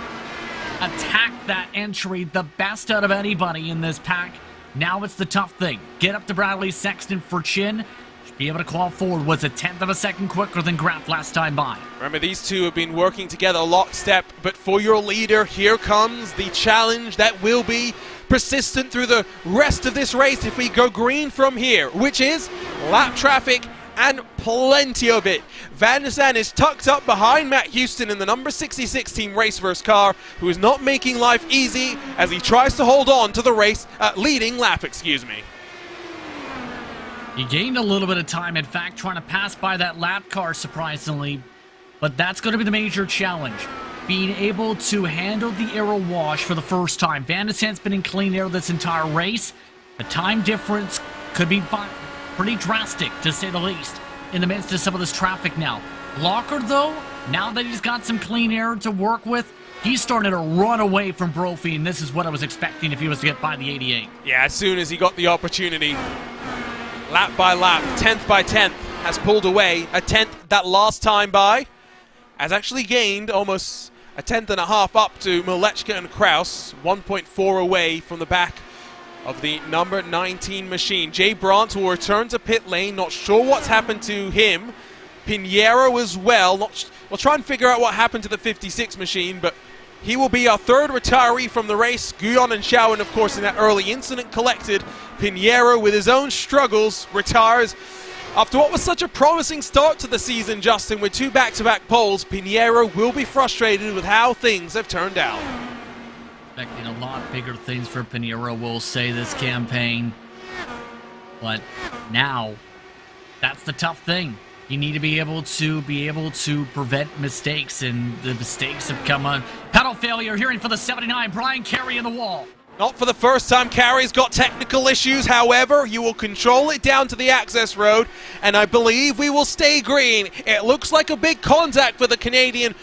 attacked that entry the best out of anybody in this pack. Now it's the tough thing. Get up to Bradley Sexton for Chin. Should be able to claw forward. Was a 1/10 of a second quicker than Graf last time by. Remember, these two have been working together lockstep, but for your leader, here comes the challenge that will be persistent through the rest of this race if we go green from here, which is lap traffic and plenty of it. Van der Zandt is tucked up behind Matt Houston in the number 66 Team Raceverse car, who is not making life easy as he tries to hold on to the race leading lap, excuse me. He gained a little bit of time, in fact, trying to pass by that lap car, surprisingly. But that's going to be the major challenge. Being able to handle the aero wash for the first time. Van der Zandt's been in clean air this entire race. The time difference could be pretty drastic, to say the least, in the midst of some of this traffic now. Locker, though, now that he's got some clean air to work with, he's starting to run away from Brophy, and this is what I was expecting if he was to get by the 88. Yeah, as soon as he got the opportunity, lap by lap, 10th by 10th, has pulled away. A 10th that last time by has actually gained almost a 10th and a half up to Milechka and Kraus, 1.4 away from the back of the number 19 machine. Jay Brandt will return to pit lane. Not sure what's happened to him. Pinheiro as well. We'll try and figure out what happened to the 56 machine, but he will be our third retiree from the race. Guyon and Shawan, of course, in that early incident collected. Pinheiro, with his own struggles, retires. After what was such a promising start to the season, Justin, with 2 back-to-back poles, Pinheiro will be frustrated with how things have turned out. Expecting a lot bigger things for Pinheiro, we'll say, this campaign. But now, that's the tough thing. You need to be able to prevent mistakes, and the mistakes have come on. Pedal failure, hearing for the 79, Brian Carey in the wall. Not for the first time. Carey's got technical issues. However, he will control it down to the access road, and I believe we will stay green. It looks like a big contact for the Canadian,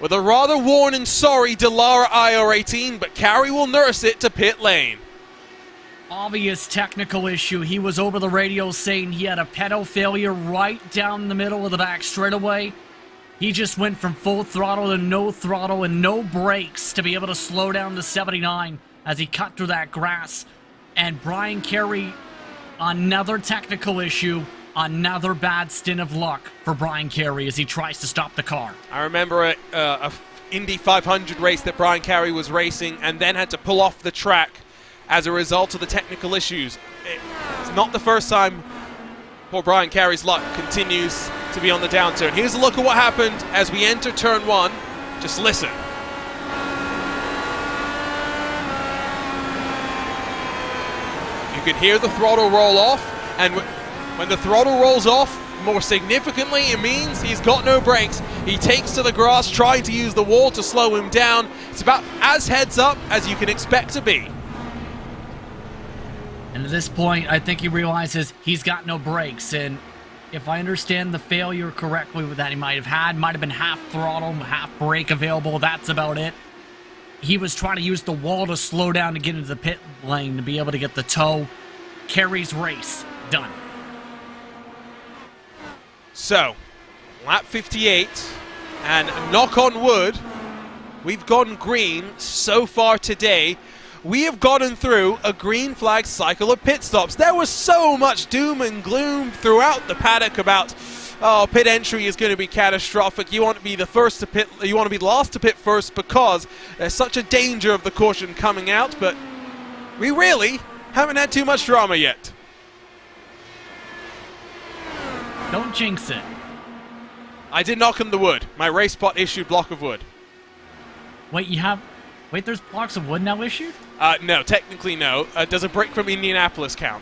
with a rather worn and sorry Delara IR18, but Carey will nurse it to pit lane. Obvious technical issue. He was over the radio saying he had a pedal failure right down the middle of the back straightaway. He just went from full throttle to no throttle and no brakes to be able to slow down to 79 as he cut through that grass. And Brian Carey, another technical issue. Another bad stint of luck for Brian Carey as he tries to stop the car. I remember a Indy 500 race that Brian Carey was racing and then had to pull off the track as a result of the technical issues. It's not the first time poor Brian Carey's luck continues to be on the downturn. Here's a look at what happened as we enter turn 1. Just listen. You can hear the throttle roll off, and when the throttle rolls off, more significantly, it means he's got no brakes. He takes to the grass, trying to use the wall to slow him down. It's about as heads up as you can expect to be. And at this point, I think he realizes he's got no brakes. And if I understand the failure correctly with that he might have been half throttle, half brake available. That's about it. He was trying to use the wall to slow down to get into the pit lane to be able to get the tow. Carey's race done. So, lap 58, and knock on wood, we've gone green so far today. We have gotten through a green flag cycle of pit stops. There was so much doom and gloom throughout the paddock about, oh, pit entry is going to be catastrophic. You want to be the first to pit, you want to be the last to pit first because there's such a danger of the caution coming out, but we really haven't had too much drama yet. Don't jinx it. I did knock on the wood. My RaceSpot issued block of wood. Wait, there's blocks of wood now issued? No, technically no. Does a break from Indianapolis count?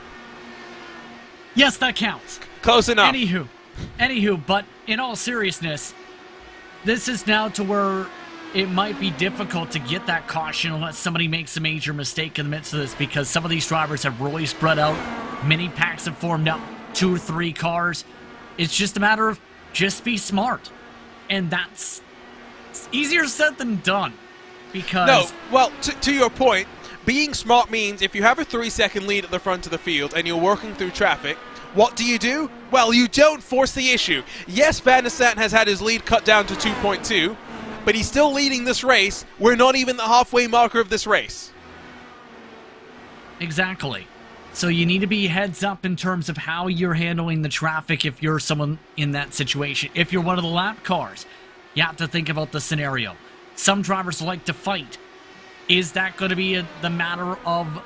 Yes, that counts. Close enough. Anywho, but in all seriousness, this is now to where it might be difficult to get that caution unless somebody makes a major mistake in the midst of this, because some of these drivers have really spread out. Mini packs have formed up, 2 or 3 cars. It's just a matter of just be smart. And that's easier said than done. Because no, well, to your point, being smart means if you have a 3-second lead at the front of the field and you're working through traffic, what do? Well, you don't force the issue. Yes, Van der Zandt has had his lead cut down to 2.2, but he's still leading this race. We're not even the halfway marker of this race. Exactly. So you need to be heads up in terms of how you're handling the traffic if you're someone in that situation. If you're one of the lap cars, you have to think about the scenario. Some drivers like to fight. Is that going to be the matter of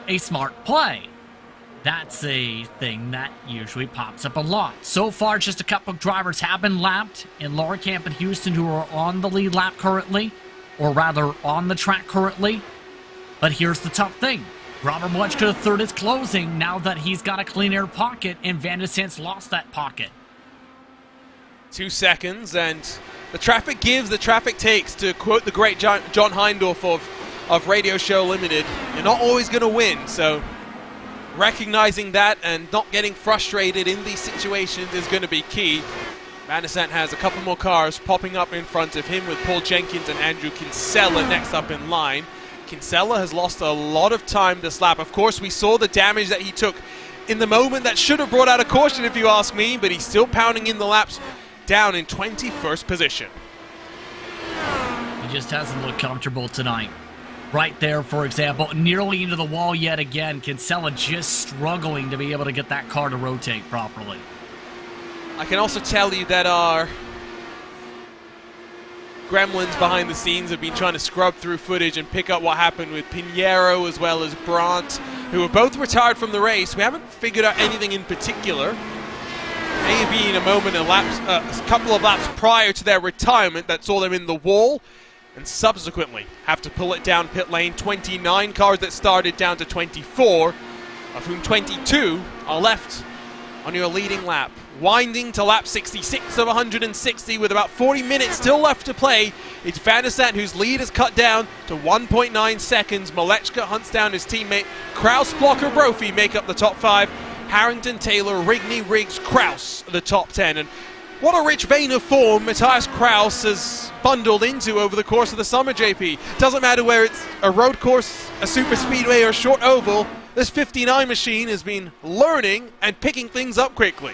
a smart play. That's a thing that usually pops up a lot. So far, just a couple of drivers have been lapped in Laura Camp and Houston who are on the lead lap currently, or rather on the track currently. But here's the tough thing. Robert Malechka III is closing now that he's got a clean air pocket, and Van de Sant's lost that pocket. 2 seconds, and the traffic gives, the traffic takes, to quote the great John Hindorf of Radio Show Limited. You're not always going to win, so recognizing that and not getting frustrated in these situations is going to be key. Van de Sant has a couple more cars popping up in front of him with Paul Jenkins and Andrew Kinsella next up in line. Kinsella has lost a lot of time this lap. Of course, we saw the damage that he took in the moment that should have brought out a caution if you ask me, but he's still pounding in the laps down in 21st position. He just hasn't looked comfortable tonight. Right there, for example, nearly into the wall yet again. Kinsella just struggling to be able to get that car to rotate properly. I can also tell you that our gremlins behind the scenes have been trying to scrub through footage and pick up what happened with Pinheiro as well as Brandt, who were both retired from the race. We haven't figured out anything in particular. Maybe in a moment, a couple of laps prior to their retirement that saw them in the wall, and subsequently have to pull it down pit lane. 29 cars that started down to 24, of whom 22 are left on your leading lap. Winding to lap 66 of 160 with about 40 minutes still left to play. It's Van de Sant whose lead is cut down to 1.9 seconds. Malechka hunts down his teammate. Kraus, Blocker, Brophy make up the top 5. Harrington, Taylor, Rigney, Riggs, Kraus the top 10. And what a rich vein of form Matthias Kraus has bundled into over the course of the summer, JP. Doesn't matter where it's a road course, a super speedway, or a short oval, this 59 machine has been learning and picking things up quickly.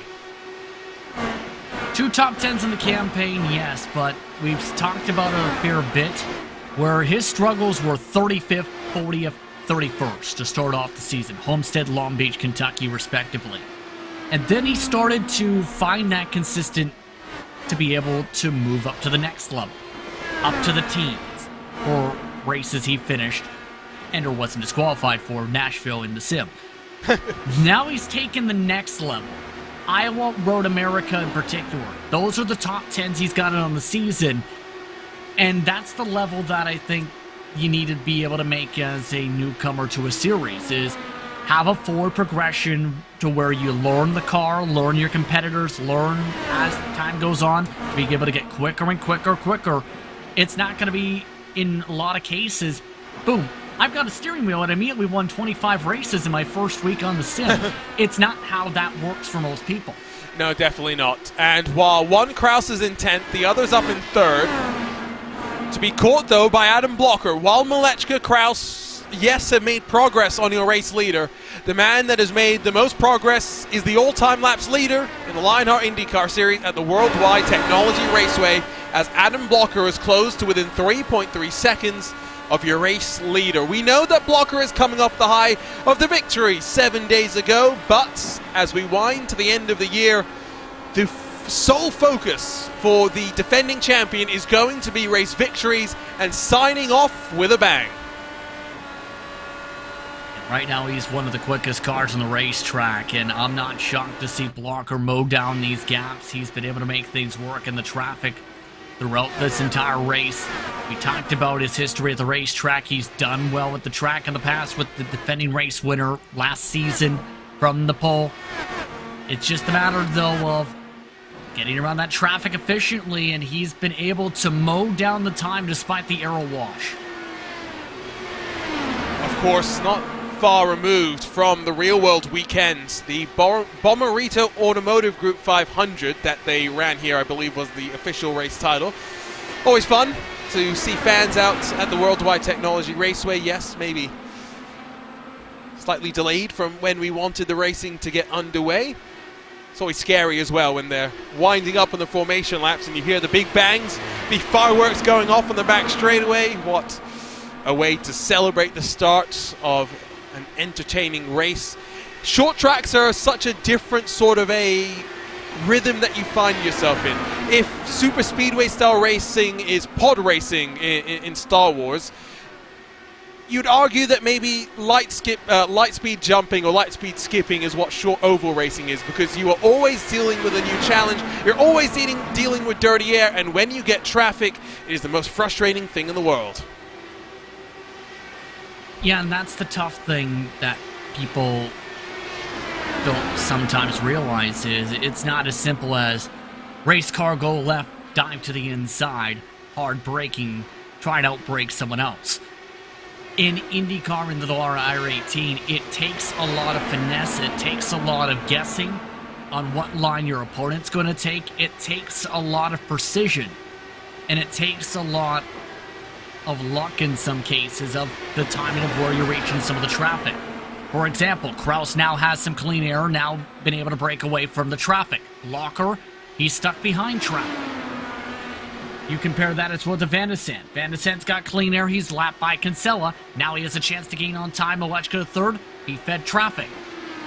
2 top 10s in the campaign, yes, but we've talked about it a fair bit, where his struggles were 35th, 40th, 31st to start off the season. Homestead, Long Beach, Kentucky, respectively. And then he started to find that consistent to be able to move up to the next level, up to the teams, or races he finished and or wasn't disqualified for, Nashville in the sim. Now he's taken the next level. Iowa, Road America in particular. Those are the top 10s he's gotten on the season. And that's the level that I think you need to be able to make as a newcomer to a series, is have a forward progression to where you learn the car, learn your competitors, learn as time goes on to be able to get quicker and quicker. It's not going to be, in a lot of cases, boom, I've got a steering wheel and I immediately won 25 races in my first week on the sim. It's not how that works for most people. No, definitely not. And while one Kraus is in 10th, the other's up in 3rd. To be caught, though, by Adam Blocker. While Malechka, Kraus, yes, have made progress on your race leader, the man that has made the most progress is the all-time laps leader in the Lionheart IndyCar Series at the Worldwide Technology Raceway, as Adam Blocker is close to within 3.3 seconds of your race leader. We know that Blocker is coming off the high of the victory 7 days ago, but as we wind to the end of the year, the sole focus for the defending champion is going to be race victories and signing off with a bang. Right now, he's one of the quickest cars on the racetrack, and I'm not shocked to see Blocker mow down these gaps. He's been able to make things work in the traffic throughout this entire race. We talked about his history at the racetrack. He's done well at the track in the past with the defending race winner last season from the pole. It's just a matter, though, of getting around that traffic efficiently, and he's been able to mow down the time despite the aero wash. Of course, not far removed from the real-world weekends. The Bommarito Automotive Group 500 that they ran here, I believe, was the official race title. Always fun to see fans out at the Worldwide Technology Raceway. Yes, maybe slightly delayed from when we wanted the racing to get underway. It's always scary as well when they're winding up on the formation laps and you hear the big bangs, the fireworks going off on the back straightaway. What a way to celebrate the start of an entertaining race. Short tracks are such a different sort of a rhythm that you find yourself in. If super speedway style racing is pod racing in Star Wars, you'd argue that maybe light speed jumping or light speed skipping is what short oval racing is, because you are always dealing with a new challenge, you're always dealing with dirty air, and when you get traffic, it is the most frustrating thing in the world. Yeah, and that's the tough thing that people don't sometimes realize is it's not as simple as race car, go left, dive to the inside, hard braking, try to outbrake someone else. In IndyCar and the IR18, it takes a lot of finesse, it takes a lot of guessing on what line your opponent's going to take, it takes a lot of precision, and it takes a lot of luck in some cases of the timing of where you're reaching some of the traffic. For example, Kraus now has some clean air, now been able to break away from the traffic. Locker, he's stuck behind traffic. You compare that as well to Van de Sant. Van de Sant's got clean air, he's lapped by Kinsella. Now he has a chance to gain on time. Malechka third, he fed traffic.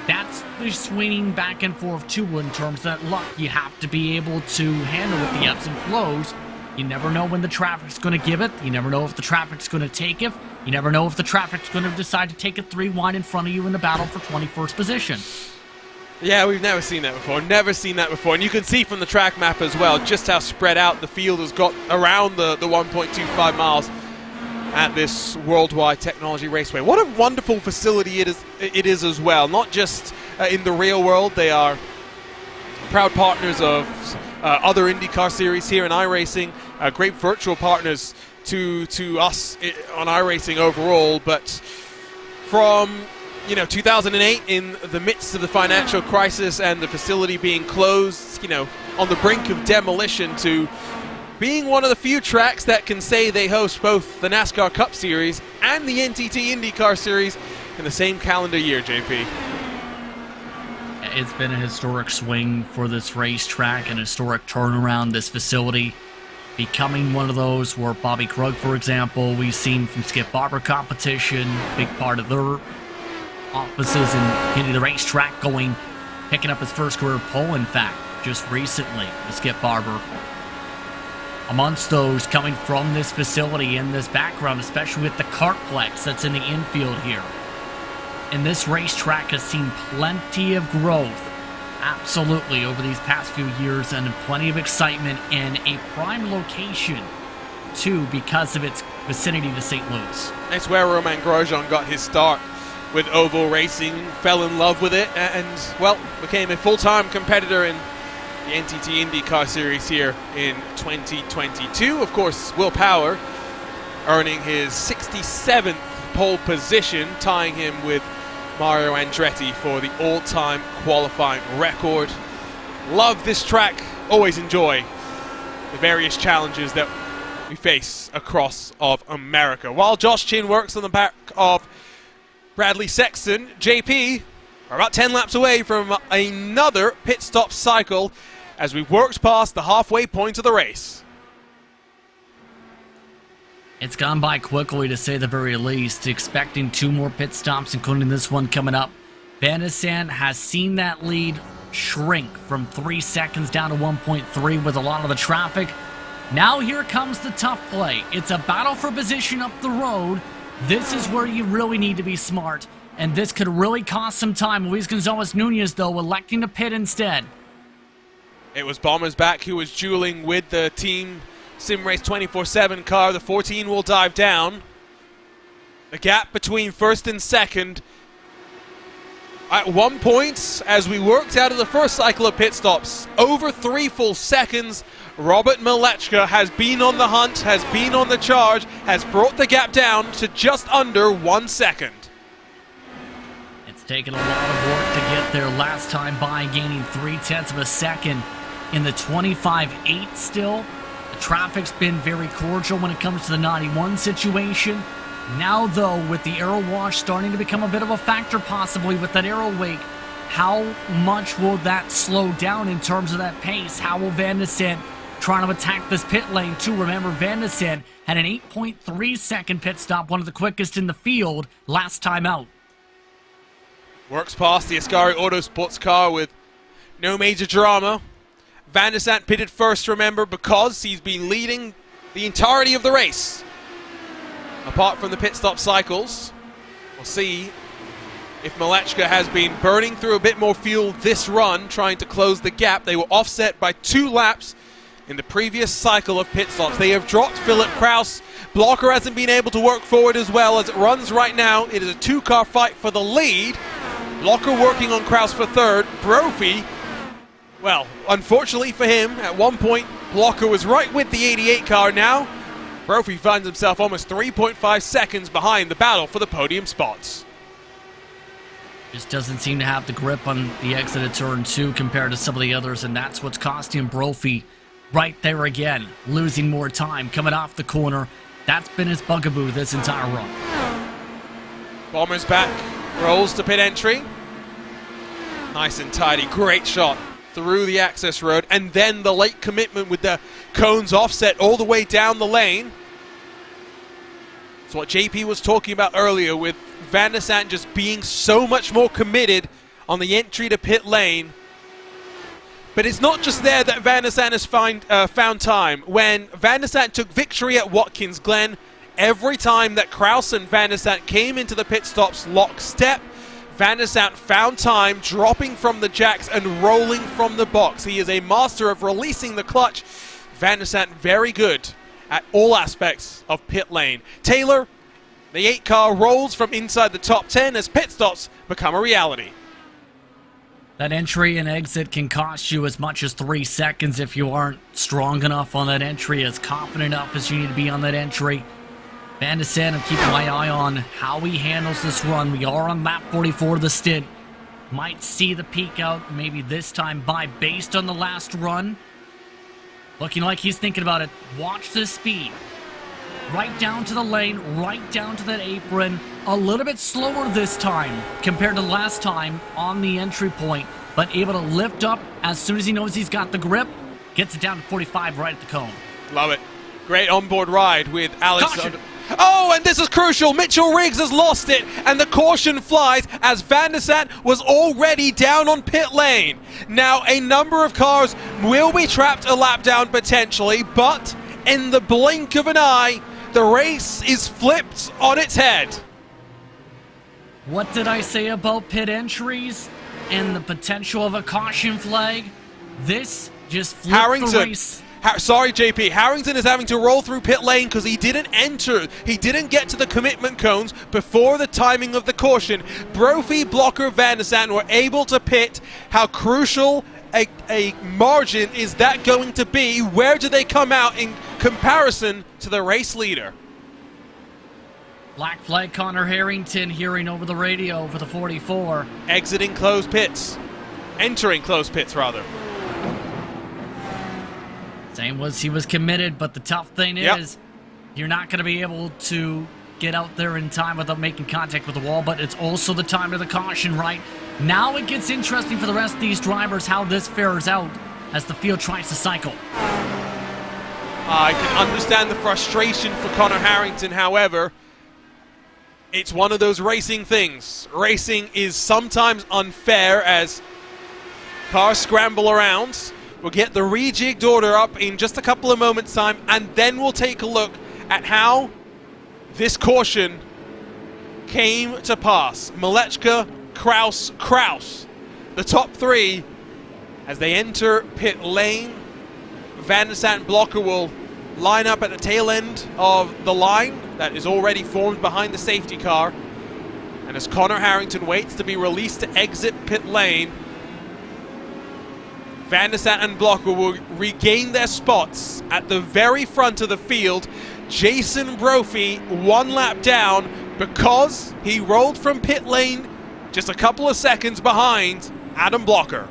That's the swinging back and forth too in terms of that luck. You have to be able to handle with the ebbs and flows. You never know when the traffic's going to give it. You never know if the traffic's going to take it. You never know if the traffic's going to decide to take it 3 wide in front of you in the battle for 21st position. Yeah, we've never seen that before. Never seen that before. And you can see from the track map as well just how spread out the field has got around the 1.25 miles at this Worldwide Technology Raceway. What a wonderful facility it is as well. Not just in the real world. They are proud partners of other IndyCar series here in iRacing. Great virtual partners to us on iRacing overall. But from 2008, in the midst of the financial crisis and the facility being closed, on the brink of demolition, to being one of the few tracks that can say they host both the NASCAR Cup Series and the NTT IndyCar Series in the same calendar year, JP. It's been a historic swing for this racetrack, an historic turnaround, this facility becoming one of those where Bobby Krug, for example, we've seen from Skip Barber competition, big part of their offices and hitting the racetrack, picking up his first career pole, in fact, just recently with Skip Barber. Amongst those coming from this facility in this background, especially with the kartplex that's in the infield here. And this racetrack has seen plenty of growth, absolutely, over these past few years, and plenty of excitement, and a prime location, too, because of its vicinity to St. Louis. That's where Romain Grosjean got his start with oval racing, fell in love with it, and, well, became a full-time competitor in the NTT IndyCar Series here in 2022. Of course, Will Power earning his 67th pole position, tying him with Mario Andretti for the all-time qualifying record. Love this track, always enjoy the various challenges that we face across of America. While Josh Chin works on the back of Bradley Sexton, JP are about 10 laps away from another pit stop cycle as we've worked past the halfway point of the race. It's gone by quickly, to say the very least. Expecting 2 more pit stops, including this one coming up. Van de Sant has seen that lead shrink from 3 seconds down to 1.3 with a lot of the traffic. Now here comes the tough play. It's a battle for position up the road. This is where you really need to be smart, and this could really cost some time. Luis Gonzalez Nunez, though, electing to pit instead. It was Bomber's back who was dueling with the Team Sim Race 24/7 car. The 14 will dive down. The gap between first and second. At one point, as we worked out of the first cycle of pit stops, over 3 full seconds, Robert Malechka has been on the hunt, has been on the charge, has brought the gap down to just under 1 second. It's taken a lot of work to get there last time by, gaining 0.3 of a second in the 25.8 still. The traffic's been very cordial when it comes to the 91 situation. Now, though, with the aero wash starting to become a bit of a factor possibly with that aero wake, how much will that slow down in terms of that pace? How will Van de Sant trying to attack this pit lane too? Remember, Van de Sant had an 8.3 second pit stop, one of the quickest in the field last time out. Works past the Ascari Autosports car with no major drama. Van de Sant pitted first, remember, because he's been leading the entirety of the race. apart from the pit stop cycles. We'll see if Malechka has been burning through a bit more fuel this run, trying to close the gap. They were offset by 2 laps in the previous cycle of pit stops. They have dropped Philip Kraus. Blocker hasn't been able to work forward as well as it runs right now. It is a 2-car fight for the lead. Blocker working on Kraus for 3rd. Brophy, well, unfortunately for him, at one point, Blocker was right with the 88 car. Now, Brophy finds himself almost 3.5 seconds behind the battle for the podium spots. Just doesn't seem to have the grip on the exit of turn 2 compared to some of the others, and that's what's costing Brophy right there again. Losing more time, coming off the corner. That's been his bugaboo this entire run. Bomber's back, rolls to pit entry. Nice and tidy, great shot through the access road, and then the late commitment with the cones offset all the way down the lane. It's what JP was talking about earlier, with Van der Sant just being so much more committed on the entry to pit lane. But it's not just there that Van der Sant has found time. When Van der Sant took victory at Watkins Glen, every time that Kraus and Van der Sant came into the pit stops lockstep, Van der Sant found time, dropping from the jacks and rolling from the box. He is a master of releasing the clutch. Van der Sant very good at all aspects of pit lane. Taylor, the 8-car rolls from inside the top 10 as pit stops become a reality. That entry and exit can cost you as much as 3 seconds if you aren't strong enough on that entry, as confident enough as you need to be on that entry. Van der Sant, I'm keeping my eye on how he handles this run. We are on lap 44 of the stint. Might see the peak out maybe this time by based on the last run. Looking like he's thinking about it. Watch the speed. Right down to the lane, right down to that apron. A little bit slower this time compared to last time on the entry point, but able to lift up as soon as he knows he's got the grip. Gets it down to 45 right at the cone. Love it. Great onboard ride with Alex. Caution. Oh, and this is crucial. Mitchell Riggs has lost it, and the caution flies as Van der Sant was already down on pit lane. Now, a number of cars will be trapped a lap down potentially, but in the blink of an eye, the race is flipped on its head. What did I say about pit entries and the potential of a caution flag? This just flipped the race. Sorry, JP. Harrington is having to roll through pit lane because he didn't enter. He didn't get to the commitment cones before the timing of the caution. Brophy, Blocker, Van der Sant were able to pit. How crucial a margin is that going to be? Where do they come out in comparison to the race leader? Black flag Connor Harrington hearing over the radio for the 44. Exiting closed pits. Entering closed pits, rather. Same was he was committed, but the tough thing is you're not going to be able to get out there in time without making contact with the wall, but it's also the time of the caution, right? Now it gets interesting for the rest of these drivers how this fares out as the field tries to cycle. I can understand the frustration for Connor Harrington, however, it's one of those racing things. Racing is sometimes unfair as cars scramble around. We'll get the rejigged order up in just a couple of moments' time, and then we'll take a look at how this caution came to pass. Malechka, Kraus, the top 3 as they enter pit lane. Van der Sant and Blocker will line up at the tail end of the line that is already formed behind the safety car. And as Connor Harrington waits to be released to exit pit lane, Van der Sant and Blocker will regain their spots at the very front of the field. Jason Brophy 1 lap down because he rolled from pit lane just a couple of seconds behind Adam Blocker.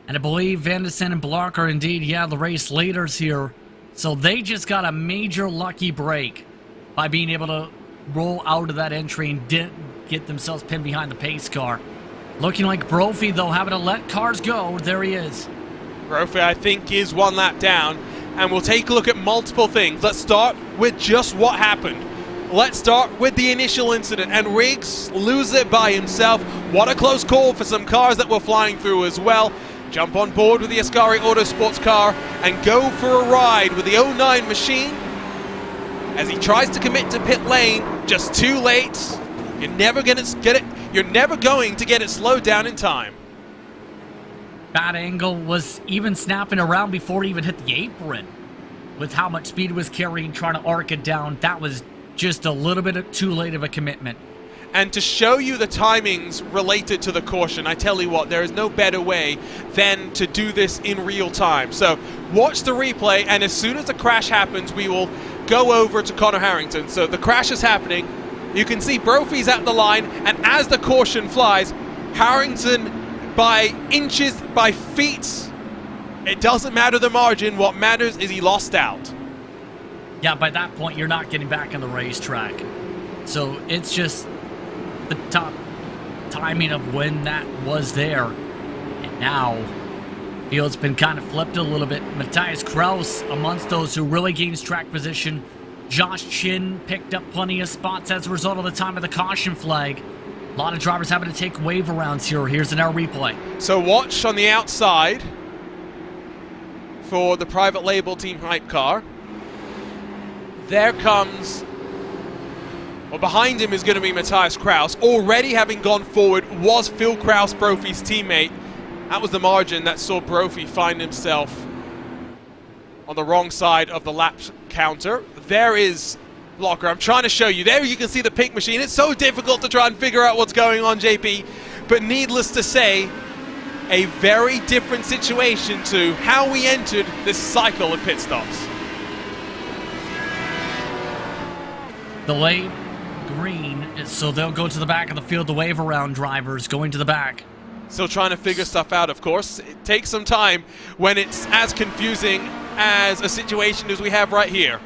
And I believe Van der Sant and Blocker are indeed, the race leaders here. So they just got a major lucky break by being able to roll out of that entry and didn't get themselves pinned behind the pace car. Looking like Brophy, though, having to let cars go. There he is. Brophy, I think, is 1 lap down. And we'll take a look at multiple things. Let's start with just what happened. Let's start with the initial incident. And Riggs loses it by himself. What a close call for some cars that were flying through as well. Jump on board with the Ascari Autosports car and go for a ride with the 09 machine. as he tries to commit to pit lane, just too late. You're never going to get it slowed down in time. That angle was even snapping around before it even hit the apron. With how much speed it was carrying, trying to arc it down, that was just a little bit too late of a commitment. And to show you the timings related to the caution, I tell you what, there is no better way than to do this in real time. So watch the replay, and as soon as the crash happens, we will go over to Connor Harrington. So the crash is happening. You can see Brophy's at the line, and as the caution flies, Harrington by inches, by feet, it doesn't matter the margin. What matters is he lost out. Yeah, by that point, you're not getting back on the racetrack. So it's just the top timing of when that was there. And now, field's been kind of flipped a little bit. Matthias Kraus amongst those who really gains track position. Josh Chin picked up plenty of spots as a result of the time of the caution flag. A lot of drivers having to take wave arounds here. Here's an replay. So watch on the outside for the private label Team Hype car. There comes, well, behind him is going to be Matthias Kraus. Already having gone forward was Phil Kraus, Brophy's teammate. That was the margin that saw Brophy find himself on the wrong side of the lap counter. There is Blocker. I'm trying to show you. There you can see the pink machine. It's so difficult to try and figure out what's going on, JP. But needless to say, a very different situation to how we entered this cycle of pit stops. The late green, so they'll go to the back of the field, the wave around drivers going to the back. Still trying to figure stuff out, of course. It takes some time when it's as confusing as a situation as we have right here.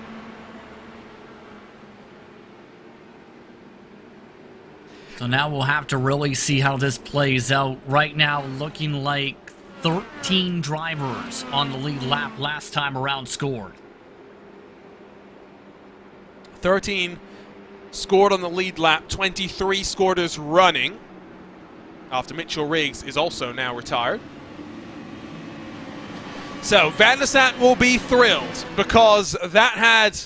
So now we'll have to really see how this plays out. Right now, looking like 13 drivers on the lead lap last time around scored. 13 scored on the lead lap, 23 scored as running, after Mitchell Riggs is also now retired. So Van der Sat will be thrilled because that had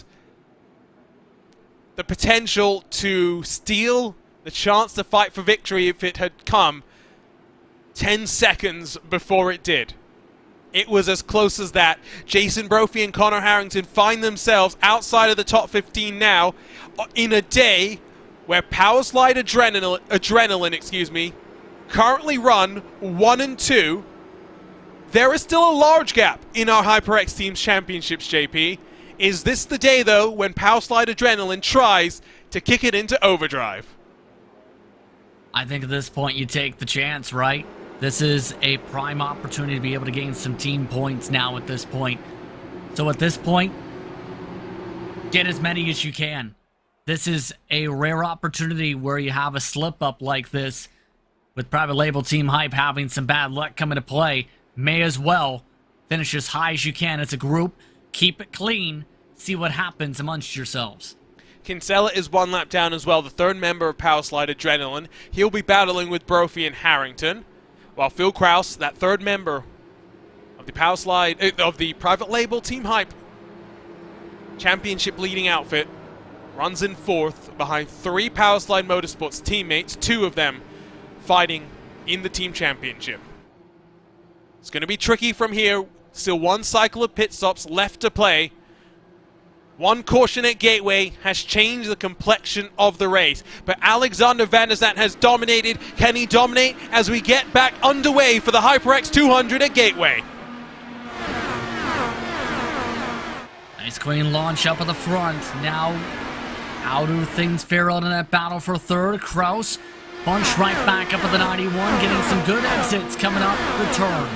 the potential to steal the chance to fight for victory if it had come 10 seconds before it did. It was as close as that. Jason Brophy and Connor Harrington find themselves outside of the top 15 now in a day where Powerslide Adrenaline, currently run 1 and 2. There is still a large gap in our HyperX Teams Championships, JP. Is this the day, though, when Powerslide Adrenaline tries to kick it into overdrive? I think at this point you take the chance, right? This is a prime opportunity to be able to gain some team points now at this point. So at this point, get as many as you can. This is a rare opportunity where you have a slip-up like this with private label Team Hype having some bad luck come into play. May as well finish as high as you can as a group. Keep it clean. See what happens amongst yourselves. Kinsella is 1 lap down as well, the third member of Powerslide Adrenaline. He'll be battling with Brophy and Harrington, while Phil Kraus, that third member of the private label Team Hype championship leading outfit, runs in 4th behind 3 Powerslide Motorsports teammates, 2 of them fighting in the team championship. It's going to be tricky from here. Still 1 cycle of pit stops left to play. 1 caution at Gateway has changed the complexion of the race. But Alexander Van der Sat has dominated. Can he dominate as we get back underway for the HyperX 200 at Gateway? Nice clean launch up at the front. Now, how do things fare out in that battle for third? Kraus bunched right back up at the 91, getting some good exits coming up the turn.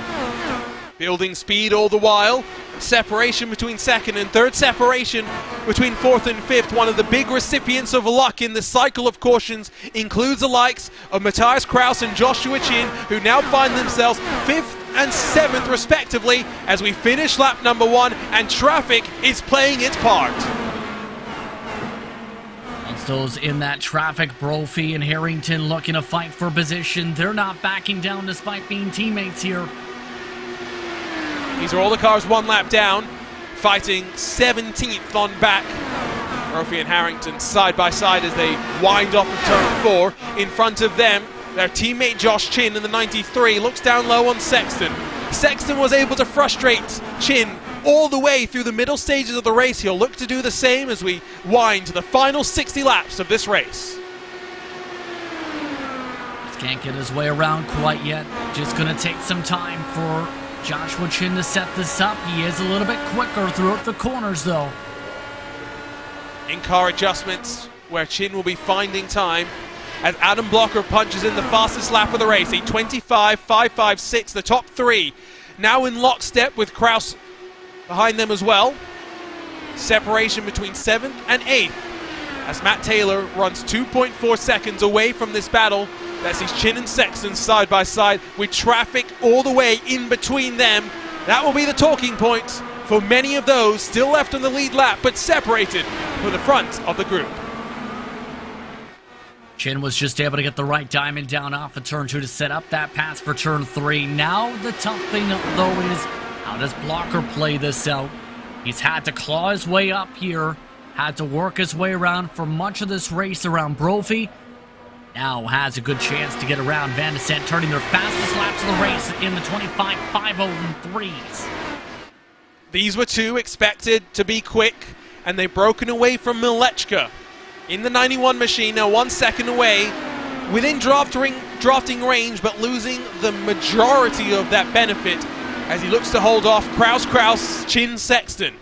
Building speed all the while. Separation between 2nd and 3rd. Separation between 4th and 5th. One of the big recipients of luck in this cycle of cautions includes the likes of Matthias Kraus and Joshua Chin, who now find themselves 5th and 7th respectively as we finish lap number 1 and traffic is playing its part. Once those in that traffic, Brophy and Harrington looking to fight for position. They're not backing down despite being teammates here. These are all the cars 1 lap down, fighting 17th on back Murphy and Harrington side by side as they wind off of turn 4. In front of them, their teammate Josh Chin in the 93 looks down low on Sexton. Sexton was able to frustrate Chin all the way through the middle stages of the race. He'll look to do the same as we wind to the final 60 laps of this race. Just can't get his way around quite yet. Just going to take some time for Joshua Chin to set this up. He is a little bit quicker throughout the corners, though. In-car adjustments where Chin will be finding time as Adam Blocker punches in the fastest lap of the race, a 25.556, the top 3 now in lockstep with Kraus behind them as well. Separation between 7th and 8th as Matt Taylor runs 2.4 seconds away from this battle. That sees Chin and Sexton side by side with traffic all the way in between them. That will be the talking point for many of those still left on the lead lap but separated from the front of the group. Chin was just able to get the right diamond down off of turn 2 to set up that pass for turn 3. Now the tough thing though is, how does Blocker play this out? He's had to claw his way up here, had to work his way around for much of this race around Brophy. Now has a good chance to get around Van de Sant, turning their fastest laps of the race in the 25.503s. These were 2 expected to be quick, and they've broken away from Milechka in the 91 machine, now 1 second away, within drafting range, but losing the majority of that benefit as he looks to hold off Kraus, Chin, Sexton.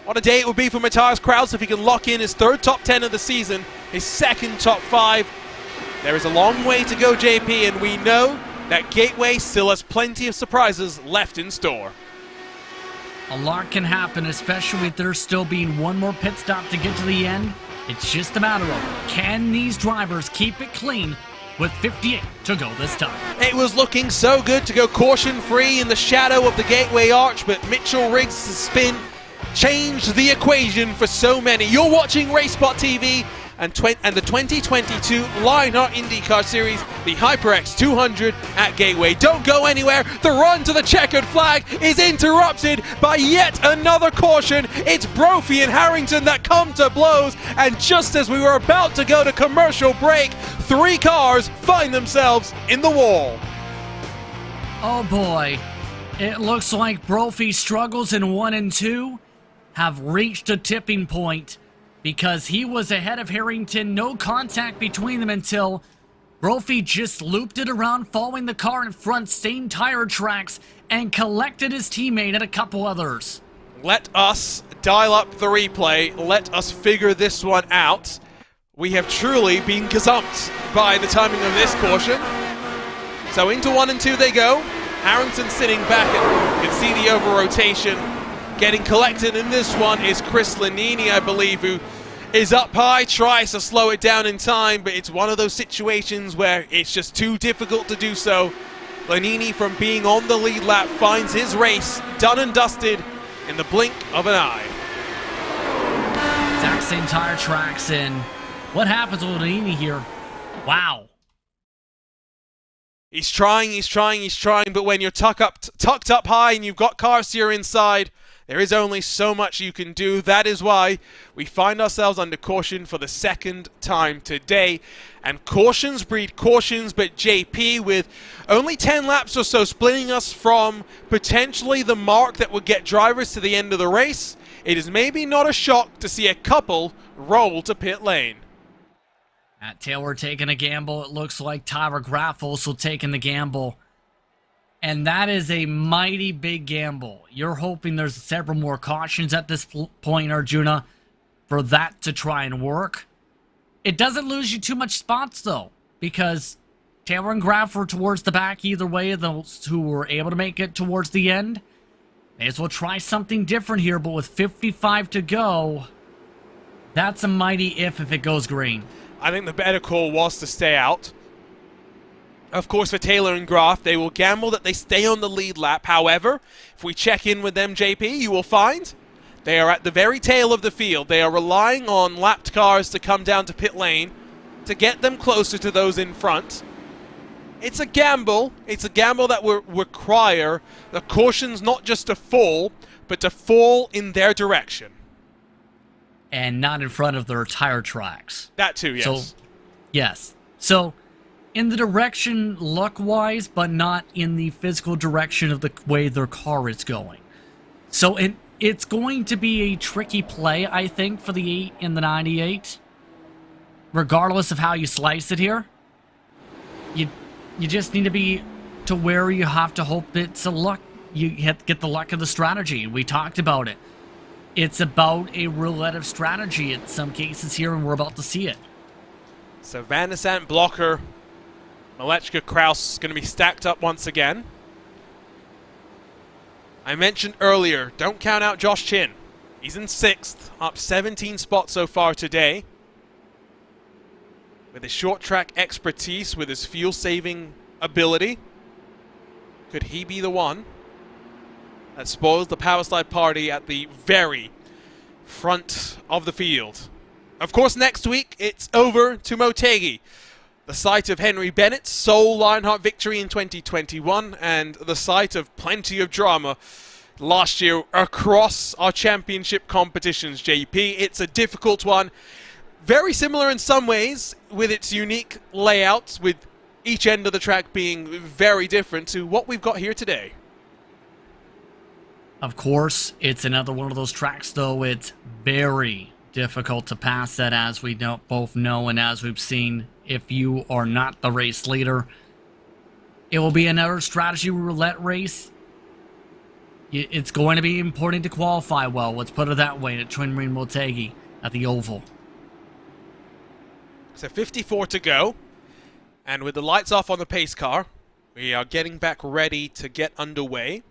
What a day it would be for Matthias Kraus if he can lock in his 3rd top 10 of the season, his 2nd top 5. There is a long way to go, JP, and we know that Gateway still has plenty of surprises left in store. A lot can happen, especially with there still being one more pit stop to get to the end. It's just a matter of, can these drivers keep it clean with 58 to go this time? It was looking so good to go caution-free in the shadow of the Gateway Arch, but Mitchell Riggs' spin changed the equation for so many. You're watching RaceSpotTV and the 2022 Lionheart IndyCar Series, the HyperX 200 at Gateway. Don't go anywhere. The run to the checkered flag is interrupted by yet another caution. It's Brophy and Harrington that come to blows, and just as we were about to go to commercial break, 3 cars find themselves in the wall. Oh boy, it looks like Brophy's struggles in 1 and 2 have reached a tipping point, because he was ahead of Harrington, no contact between them until Brophy just looped it around, following the car in front, same tire tracks, and collected his teammate and a couple others. Let us dial up the replay. Let us figure this one out. We have truly been gazumped by the timing of this caution. So into 1 and 2 they go. Harrington sitting back, and you can see the over-rotation getting collected, and this one is Chris Lanini, I believe, who is up high, tries to slow it down in time, but it's one of those situations where it's just too difficult to do so. Lanini, from being on the lead lap, finds his race done and dusted in the blink of an eye. Exact same tire tracks, and what happens with Lanini here? Wow. He's trying, but when you're tucked up high and you've got car steer inside, there is only so much you can do. That is why we find ourselves under caution for the 2nd time today. And cautions breed cautions, but JP, with only 10 laps or so splitting us from potentially the mark that would get drivers to the end of the race, it is maybe not a shock to see a couple roll to pit lane. Matt Taylor taking a gamble. It looks like Tyler Graff also taking the gamble. And that is a mighty big gamble. You're hoping there's several more cautions at this point, Arjuna, for that to try and work. It doesn't lose you too much spots, though, because Taylor and Graff were towards the back either way, those who were able to make it towards the end. May as well try something different here, but with 55 to go, that's a mighty if it goes green. I think the better call was to stay out. Of course, for Taylor and Graff, they will gamble that they stay on the lead lap. However, if we check in with them, JP, you will find they are at the very tail of the field. They are relying on lapped cars to come down to pit lane to get them closer to those in front. It's a gamble. It's a gamble that will require the cautions not just to fall, but to fall in their direction. and not in front of their tire tracks. That too, yes. So, yes. So, in the direction luck-wise, but not in the physical direction of the way their car is going. So, it's going to be a tricky play, I think, for the 8 and the 98. Regardless of how you slice it here. You just need to be to where you have to hope it's a luck. You have to get the luck of the strategy. We talked about it. It's about a roulette of strategy in some cases here, and we're about to see it. So Van der Sant, Blocker, Malechka, Kraus going to be stacked up once again. I mentioned earlier, don't count out Josh Chin. He's in 6th, up 17 spots so far today. With his short track expertise, with his fuel saving ability, could he be the one that spoils the power slide party at the very front of the field? Of course, next week, it's over to Motegi, the site of Henry Bennett's sole Lionheart victory in 2021, and the site of plenty of drama last year across our championship competitions, JP. It's a difficult one. Very similar in some ways, with its unique layouts, with each end of the track being very different to what we've got here today. Of course, it's another one of those tracks, though. It's very difficult to pass that, as we both know, and as we've seen, if you are not the race leader. It will be another strategy roulette race. It's going to be important to qualify well, let's put it that way, at Twin Marine Motegi at the Oval. So 54 to go, and with the lights off on the pace car, we are getting back ready to get underway.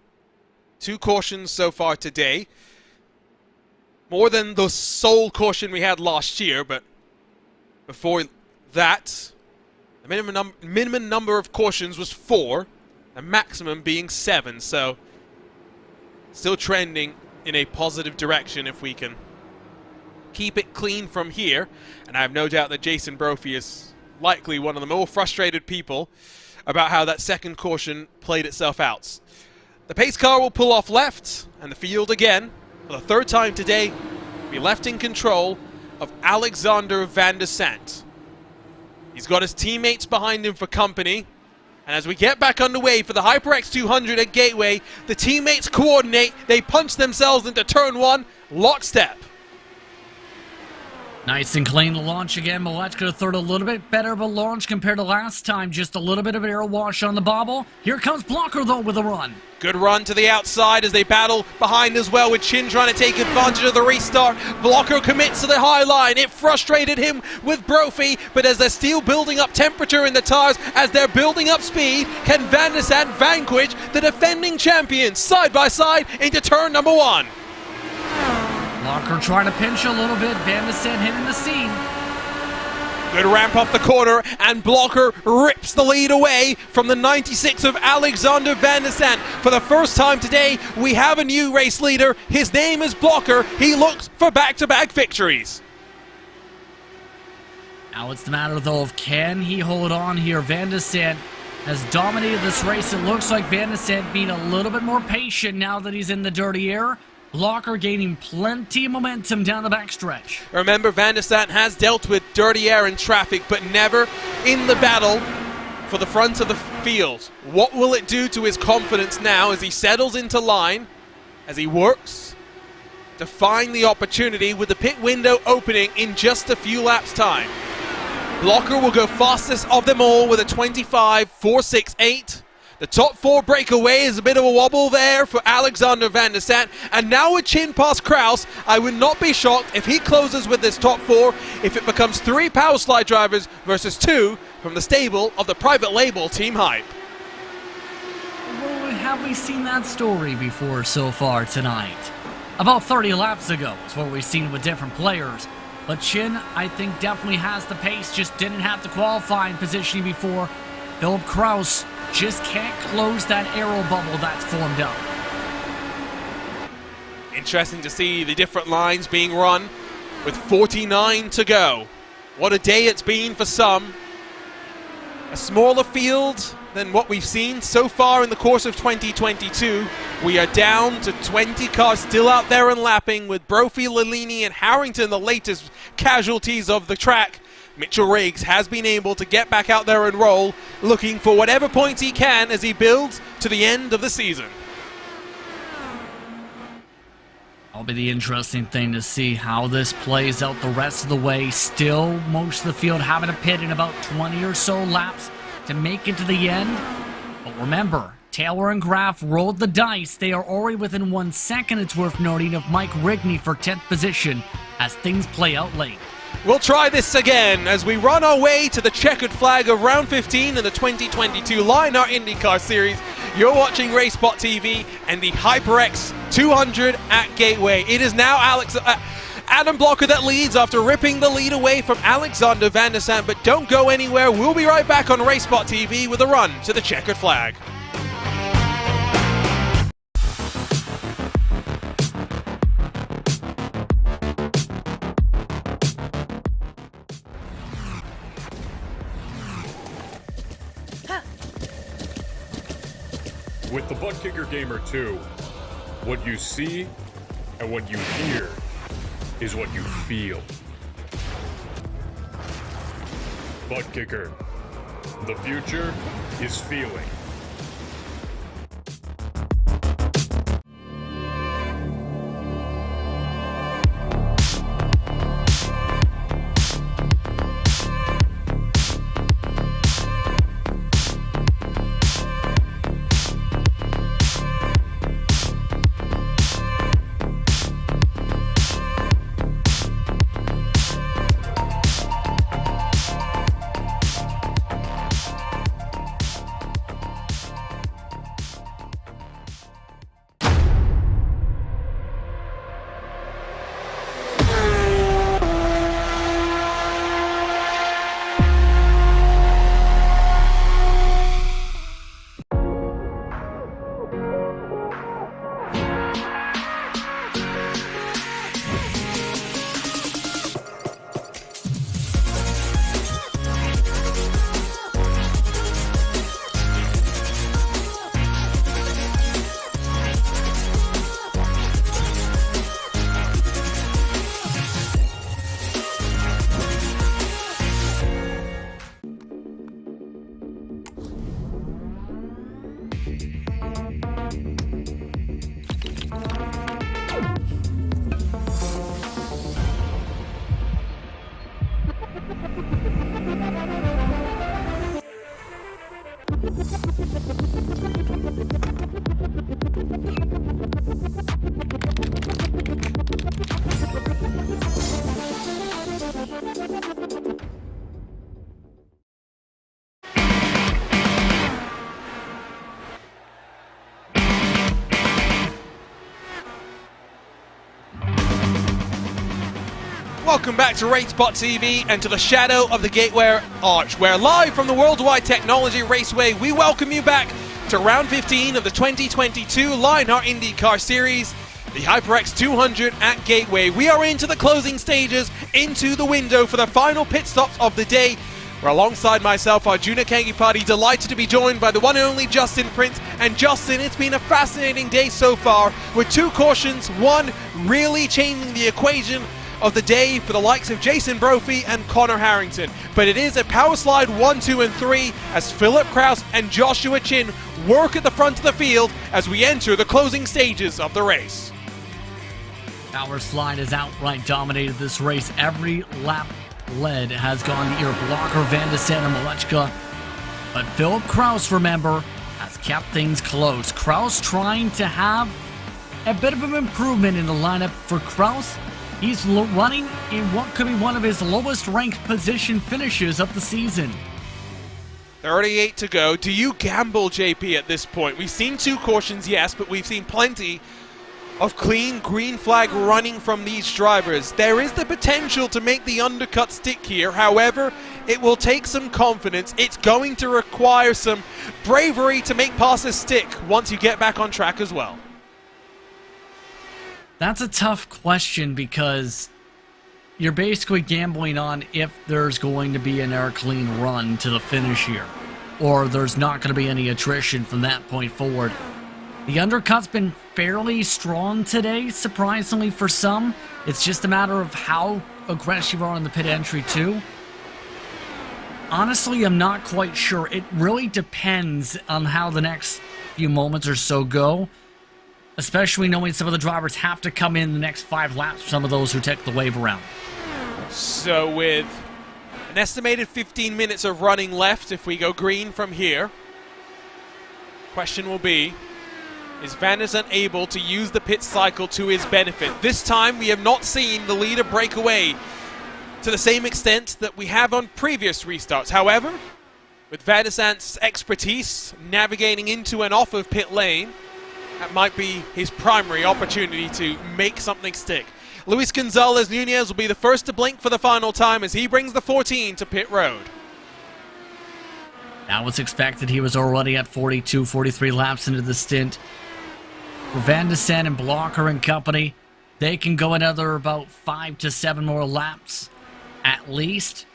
2 cautions so far today. More than the sole caution we had last year, but before that, the minimum number of cautions was 4, the maximum being 7, so still trending in a positive direction if we can keep it clean from here. And I have no doubt that Jason Brophy is likely one of the more frustrated people about how that second caution played itself out. The pace car will pull off left, and the field again, for the 3rd time today, will be left in control of Alexander Van der Sant. He's got his teammates behind him for company, and as we get back underway for the HyperX 200 at Gateway, the teammates coordinate, they punch themselves into turn 1, lockstep. Nice and clean to launch again. Malechka third, a little bit better of a launch compared to last time. Just a little bit of an air wash on the bobble. Here comes Blocker, though, with a run. Good run to the outside as they battle behind as well, with Chin trying to take advantage of the restart. Blocker commits to the high line. It frustrated him with Brophy, but as they're still building up temperature in the tires, as they're building up speed, can Van der Sant vanquish the defending champions side by side into turn number 1? Blocker trying to pinch a little bit. Van der Sant hitting the seam. Good ramp off the corner, and Blocker rips the lead away from the 96 of Alexander Van der Sant. For the first time today, we have a new race leader. His name is Blocker. He looks for back-to-back victories. Now it's the matter, though, of can he hold on here. Van der Sant has dominated this race. It looks like Van der Sant being a little bit more patient now that he's in the dirty air. Blocker gaining plenty of momentum down the backstretch. Remember, Van der Sant has dealt with dirty air and traffic, but never in the battle for the front of the field. What will it do to his confidence now as he settles into line, as he works to find the opportunity with the pit window opening in just a few laps' time? Blocker will go fastest of them all with a 25.468. The top 4 breakaway is a bit of a wobble there for Alexander Van der Sant. And now with Chin past Kraus, I would not be shocked if he closes with this top 4, if it becomes 3 power slide drivers versus 2 from the stable of the private label Team Hype. Well, have we seen that story before so far tonight? About 30 laps ago is what we've seen with different players. But Chin, I think, definitely has the pace, just didn't have the qualifying positioning before. Philip Kraus just can't close that aero bubble that's formed up. Interesting to see the different lines being run with 49 to go. What a day it's been for some. A smaller field, than what we've seen so far in the course of 2022. We are down to 20 cars still out there and lapping, with Brophy, Lalini, and Harrington the latest casualties of the track. Mitchell Riggs has been able to get back out there and roll, looking for whatever points he can as he builds to the end of the season. That'll be the interesting thing to see how this plays out the rest of the way. Still, most of the field having a pit in about 20 or so laps to make it to the end. But remember, Taylor and Graf rolled the dice. They are already within 1 second, it's worth noting, of Mike Rigney for 10th position as things play out late. We'll try this again as we run our way to the checkered flag of round 15 in the 2022 Lionheart IndyCar Series. You're watching RaceSpotTV and the HyperX 200 at Gateway. It is now Adam Blocker that leads after ripping the lead away from Alexander Van der Sant. But don't go anywhere. We'll be right back on RaceSpotTV with a run to the checkered flag. With the Butt Kicker Gamer 2, what you see and what you hear is what you feel. Butt Kicker. The future is feeling. Welcome back to RaceSpotTV and to the shadow of the Gateway Arch, where live from the Worldwide Technology Raceway, we welcome you back to round 15 of the 2022 Lionheart IndyCar Series, the HyperX 200 at Gateway. We are into the closing stages, into the window for the final pit stops of the day. Where alongside myself, Arjuna Kangipati, delighted to be joined by the one and only Justin Prince. And Justin, it's been a fascinating day so far, with two cautions, one really changing the equation of the day for the likes of Jason Brophy and Connor Harrington. But it is a power slide 1, 2, and 3 as Philip Kraus and Joshua Chin work at the front of the field as we enter the closing stages of the race. Power slide has outright dominated this race. Every lap led has gone to either Blocker, Van der Sant, and Malechka. But Philip Kraus, remember, has kept things close. Kraus trying to have a bit of an improvement in the lineup. For Kraus, he's running in what could be one of his lowest ranked position finishes of the season. 38 to go. Do you gamble, JP, at this point? We've seen two cautions, yes, but we've seen plenty of clean green flag running from these drivers. There is the potential to make the undercut stick here. However, it will take some confidence. It's going to require some bravery to make passes stick once you get back on track as well. That's a tough question because you're basically gambling on if there's going to be an air clean run to the finish here. or there's not going to be any attrition from that point forward. The undercut's been fairly strong today, surprisingly for some. It's just a matter of how aggressive you are on the pit entry too. Honestly, I'm not quite sure. It really depends on how the next few moments or so go, especially knowing some of the drivers have to come in the next 5 laps for some of those who take the wave around. So with an estimated 15 minutes of running left, if we go green from here, question will be, is Van der Zandt able to use the pit cycle to his benefit? This time we have not seen the leader break away to the same extent that we have on previous restarts. However, with Van der Zandt's expertise navigating into and off of pit lane, that might be his primary opportunity to make something stick. Luis Gonzalez Nunez will be the first to blink for the final time as he brings the 14 to pit road. That was expected. He was already at 42, 43 laps into the stint. For Van der Zandt and Blocker and company, they can go another about 5 to 7 more laps at least.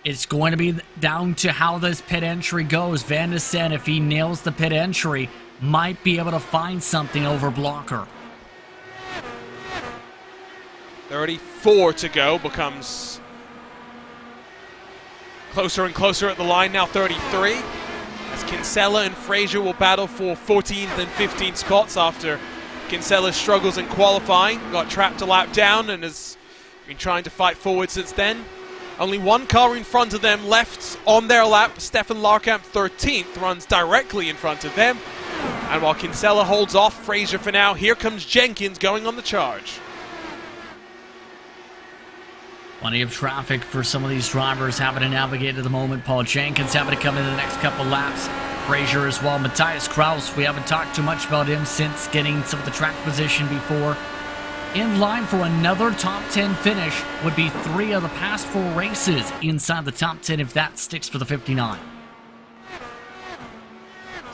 It's going to be down to how this pit entry goes. Van der Zandt, if he nails the pit entry, might be able to find something over Blocker. 34 to go, becomes closer and closer at the line now. 33 as Kinsella and Frazier will battle for 14th and 15th spots after Kinsella struggles in qualifying, got trapped a lap down and has been trying to fight forward since then. Only one car in front of them left on their lap. Stefan Larkamp, 13th, runs directly in front of them. And while Kinsella holds off Frazier for now, here comes Jenkins going on the charge. Plenty of traffic for some of these drivers having to navigate at the moment. Paul Jenkins having to come in the next couple laps. Frazier as well. Matthias Kraus, we haven't talked too much about him since getting some of the track position before. In line for another top 10 finish would be 3 of the past 4 races inside the top 10 if that sticks for the 59.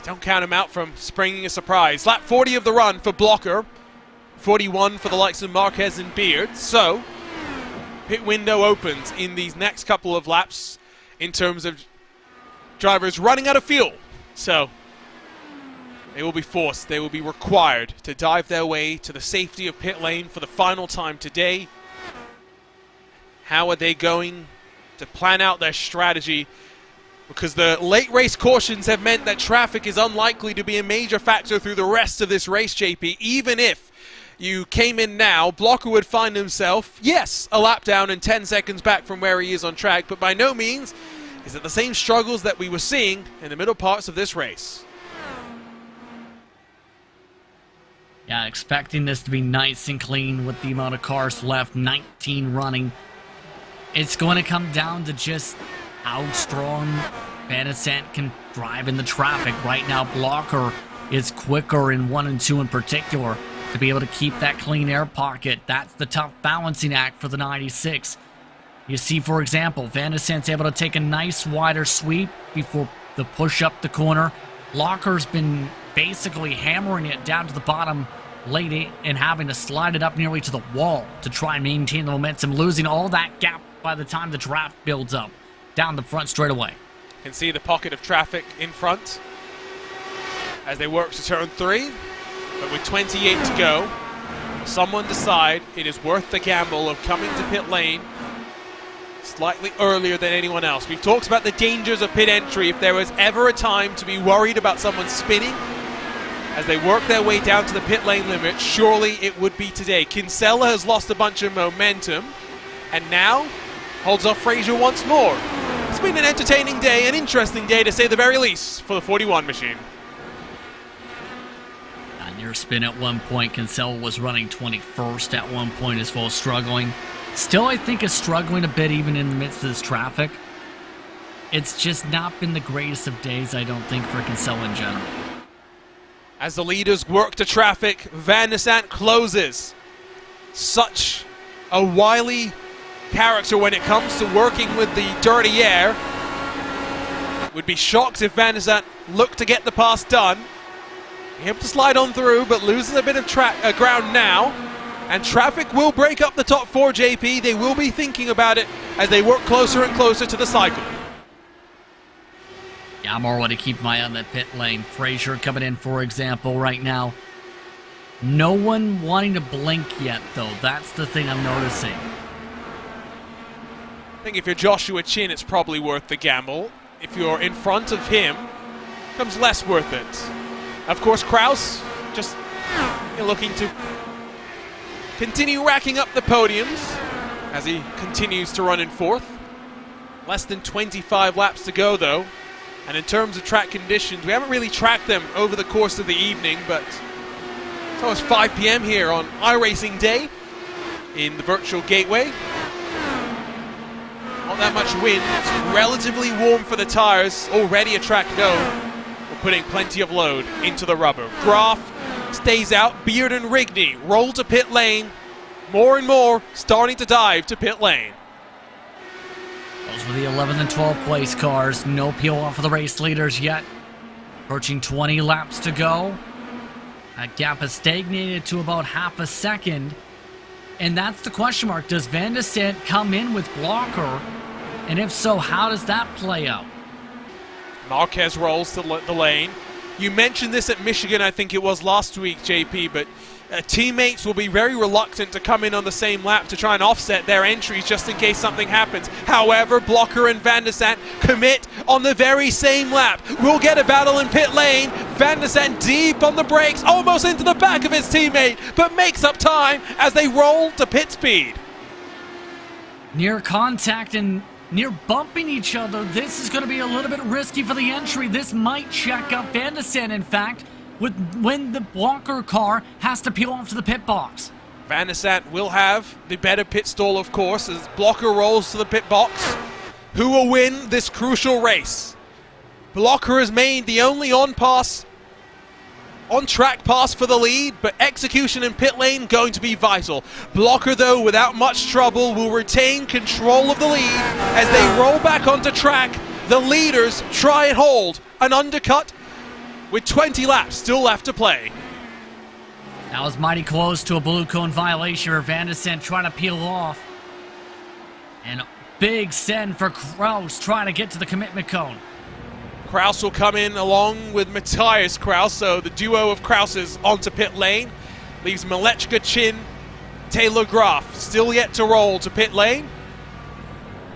Don't count him out from springing a surprise. Lap 40 of the run for Blocker. 41 for the likes of Marquez and Beard. So, pit window opens in these next couple of laps in terms of drivers running out of fuel. So, they will be forced, they will be required to dive their way to the safety of pit lane for the final time today. How are they going to plan out their strategy? Because the late race cautions have meant that traffic is unlikely to be a major factor through the rest of this race, JP. Even if you came in now, Blocker would find himself, yes, a lap down and 10 seconds back from where he is on track, but by no means is it the same struggles that we were seeing in the middle parts of this race. Yeah, expecting this to be nice and clean with the amount of cars left, 19 running. It's going to come down to just how strong Van der Zandt can drive in the traffic. Right now, Blocker is quicker in 1 and 2 in particular to be able to keep that clean air pocket. That's the tough balancing act for the 96. You see, for example, Van der Zandt's able to take a nice wider sweep before the push up the corner. Blocker's been basically hammering it down to the bottom late and having to slide it up nearly to the wall to try and maintain the momentum, losing all that gap by the time the draft builds up down the front straightaway. You can see the pocket of traffic in front as they work to turn 3, but with 28 to go, someone decide it is worth the gamble of coming to pit lane slightly earlier than anyone else. We've talked about the dangers of pit entry. If there was ever a time to be worried about someone spinning as they work their way down to the pit lane limit, surely it would be today. Kinsella has lost a bunch of momentum and now holds off Frazier once more. It's been an entertaining day, an interesting day to say the very least for the 41 machine. A near spin at one point. Kinsella was running 21st at one point as well, struggling. Still, I think, is struggling a bit even in the midst of this traffic. It's just not been the greatest of days, I don't think, for Kinsella in general. As the leaders work to traffic, Van der Zandt closes. Such a wily character when it comes to working with the dirty air. Would be shocked if Van der Zandt looked to get the pass done. Able to slide on through, but loses a bit of ground now. And traffic will break up the top 4, JP. They will be thinking about it as they work closer and closer to the cycle. Yeah, I'm already keeping my eye on that pit lane. Frazier coming in, for example, right now. No one wanting to blink yet, though. That's the thing I'm noticing. I think if you're Joshua Chin, it's probably worth the gamble. If you're in front of him, it becomes less worth it. Of course, Kraus just looking to continue racking up the podiums as he continues to run in fourth. Less than 25 laps to go, though. And in terms of track conditions, we haven't really tracked them over the course of the evening, but it's almost 5 p.m. here on iRacing Day in the virtual gateway. Not that much wind. It's relatively warm for the tires. Already a track known for putting plenty of load into the rubber. Graf stays out. Beard and Rigney roll to pit lane. More and more starting to dive to pit lane. Those were the 11th and 12th place cars. No peel off of the race leaders yet. Approaching 20 laps to go. That gap has stagnated to about half a second. And that's the question mark. Does Van de Sant come in with blocker? And if so, how does that play out? Marquez rolls to the lane. You mentioned this at Michigan, I think it was last week, JP, but teammates will be very reluctant to come in on the same lap to try and offset their entries just in case something happens. However, Blocker and Van de Sant commit on the very same lap. We'll get a battle in pit lane. Van de Sant deep on the brakes, almost into the back of his teammate, but makes up time as they roll to pit speed. Near contact and near bumping each other. This is going to be a little bit risky for the entry. This might check up Van de Sant, in fact, when the blocker car has to peel off to the pit box. Van de Sant will have the better pit stall, of course, as Blocker rolls to the pit box. Who will win this crucial race? Blocker has made the only on-track pass for the lead, but execution in pit lane going to be vital. Blocker, though, without much trouble, will retain control of the lead as they roll back onto track. The leaders try and hold an undercut with 20 laps still left to play. That was mighty close to a blue cone violation for Van de Sant trying to peel off. And big send for Kraus trying to get to the commitment cone. Kraus will come in along with Matthias Kraus, so the duo of Krauses onto pit lane. Leaves Malechka, Chin, Taylor Graf still yet to roll to pit lane.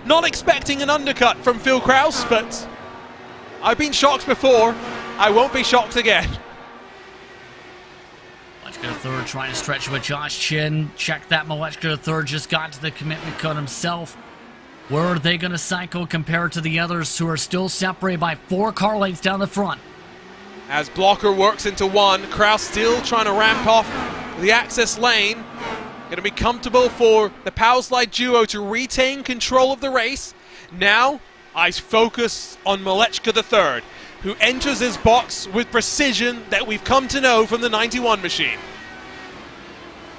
Not expecting an undercut from Phil Kraus, but I've been shocked before. I won't be shocked again. Malechka third trying to stretch with Josh Chin. Check that Malechka third just got to the commitment cone himself. Where are they going to cycle compared to the others who are still separated by 4 car lengths down the front? As Blocker works into one, Kraus still trying to ramp off the access lane. Going to be comfortable for the Power Slide duo to retain control of the race. Now, eyes focus on Malechka III, who enters his box with precision that we've come to know from the 91 machine.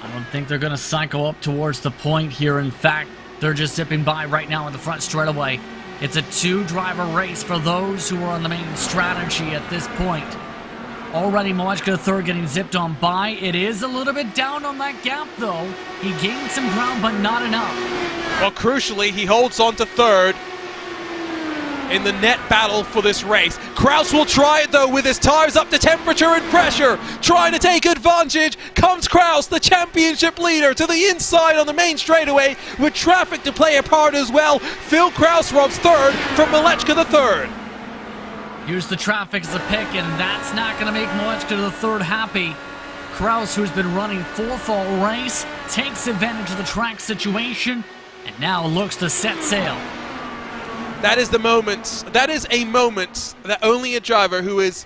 I don't think they're going to cycle up towards the point here. In fact, they're just zipping by right now in the front straightaway. It's a 2-driver race for those who are on the main strategy at this point. Already Malechka third getting zipped on by. It is a little bit down on that gap though. He gained some ground but not enough. Well, crucially, he holds on to third in the net battle for this race. Kraus will try it though with his tires up to temperature and pressure. Trying to take advantage. Comes Kraus, the championship leader, to the inside on the main straightaway with traffic to play a part as well. Phil Kraus robs third from Malechka III. Here's the traffic as a pick, and that's not going to make Malechka III happy. Kraus, who's been running fourth all race, takes advantage of the track situation and now looks to set sail. That is the moment. That is a moment that only a driver who is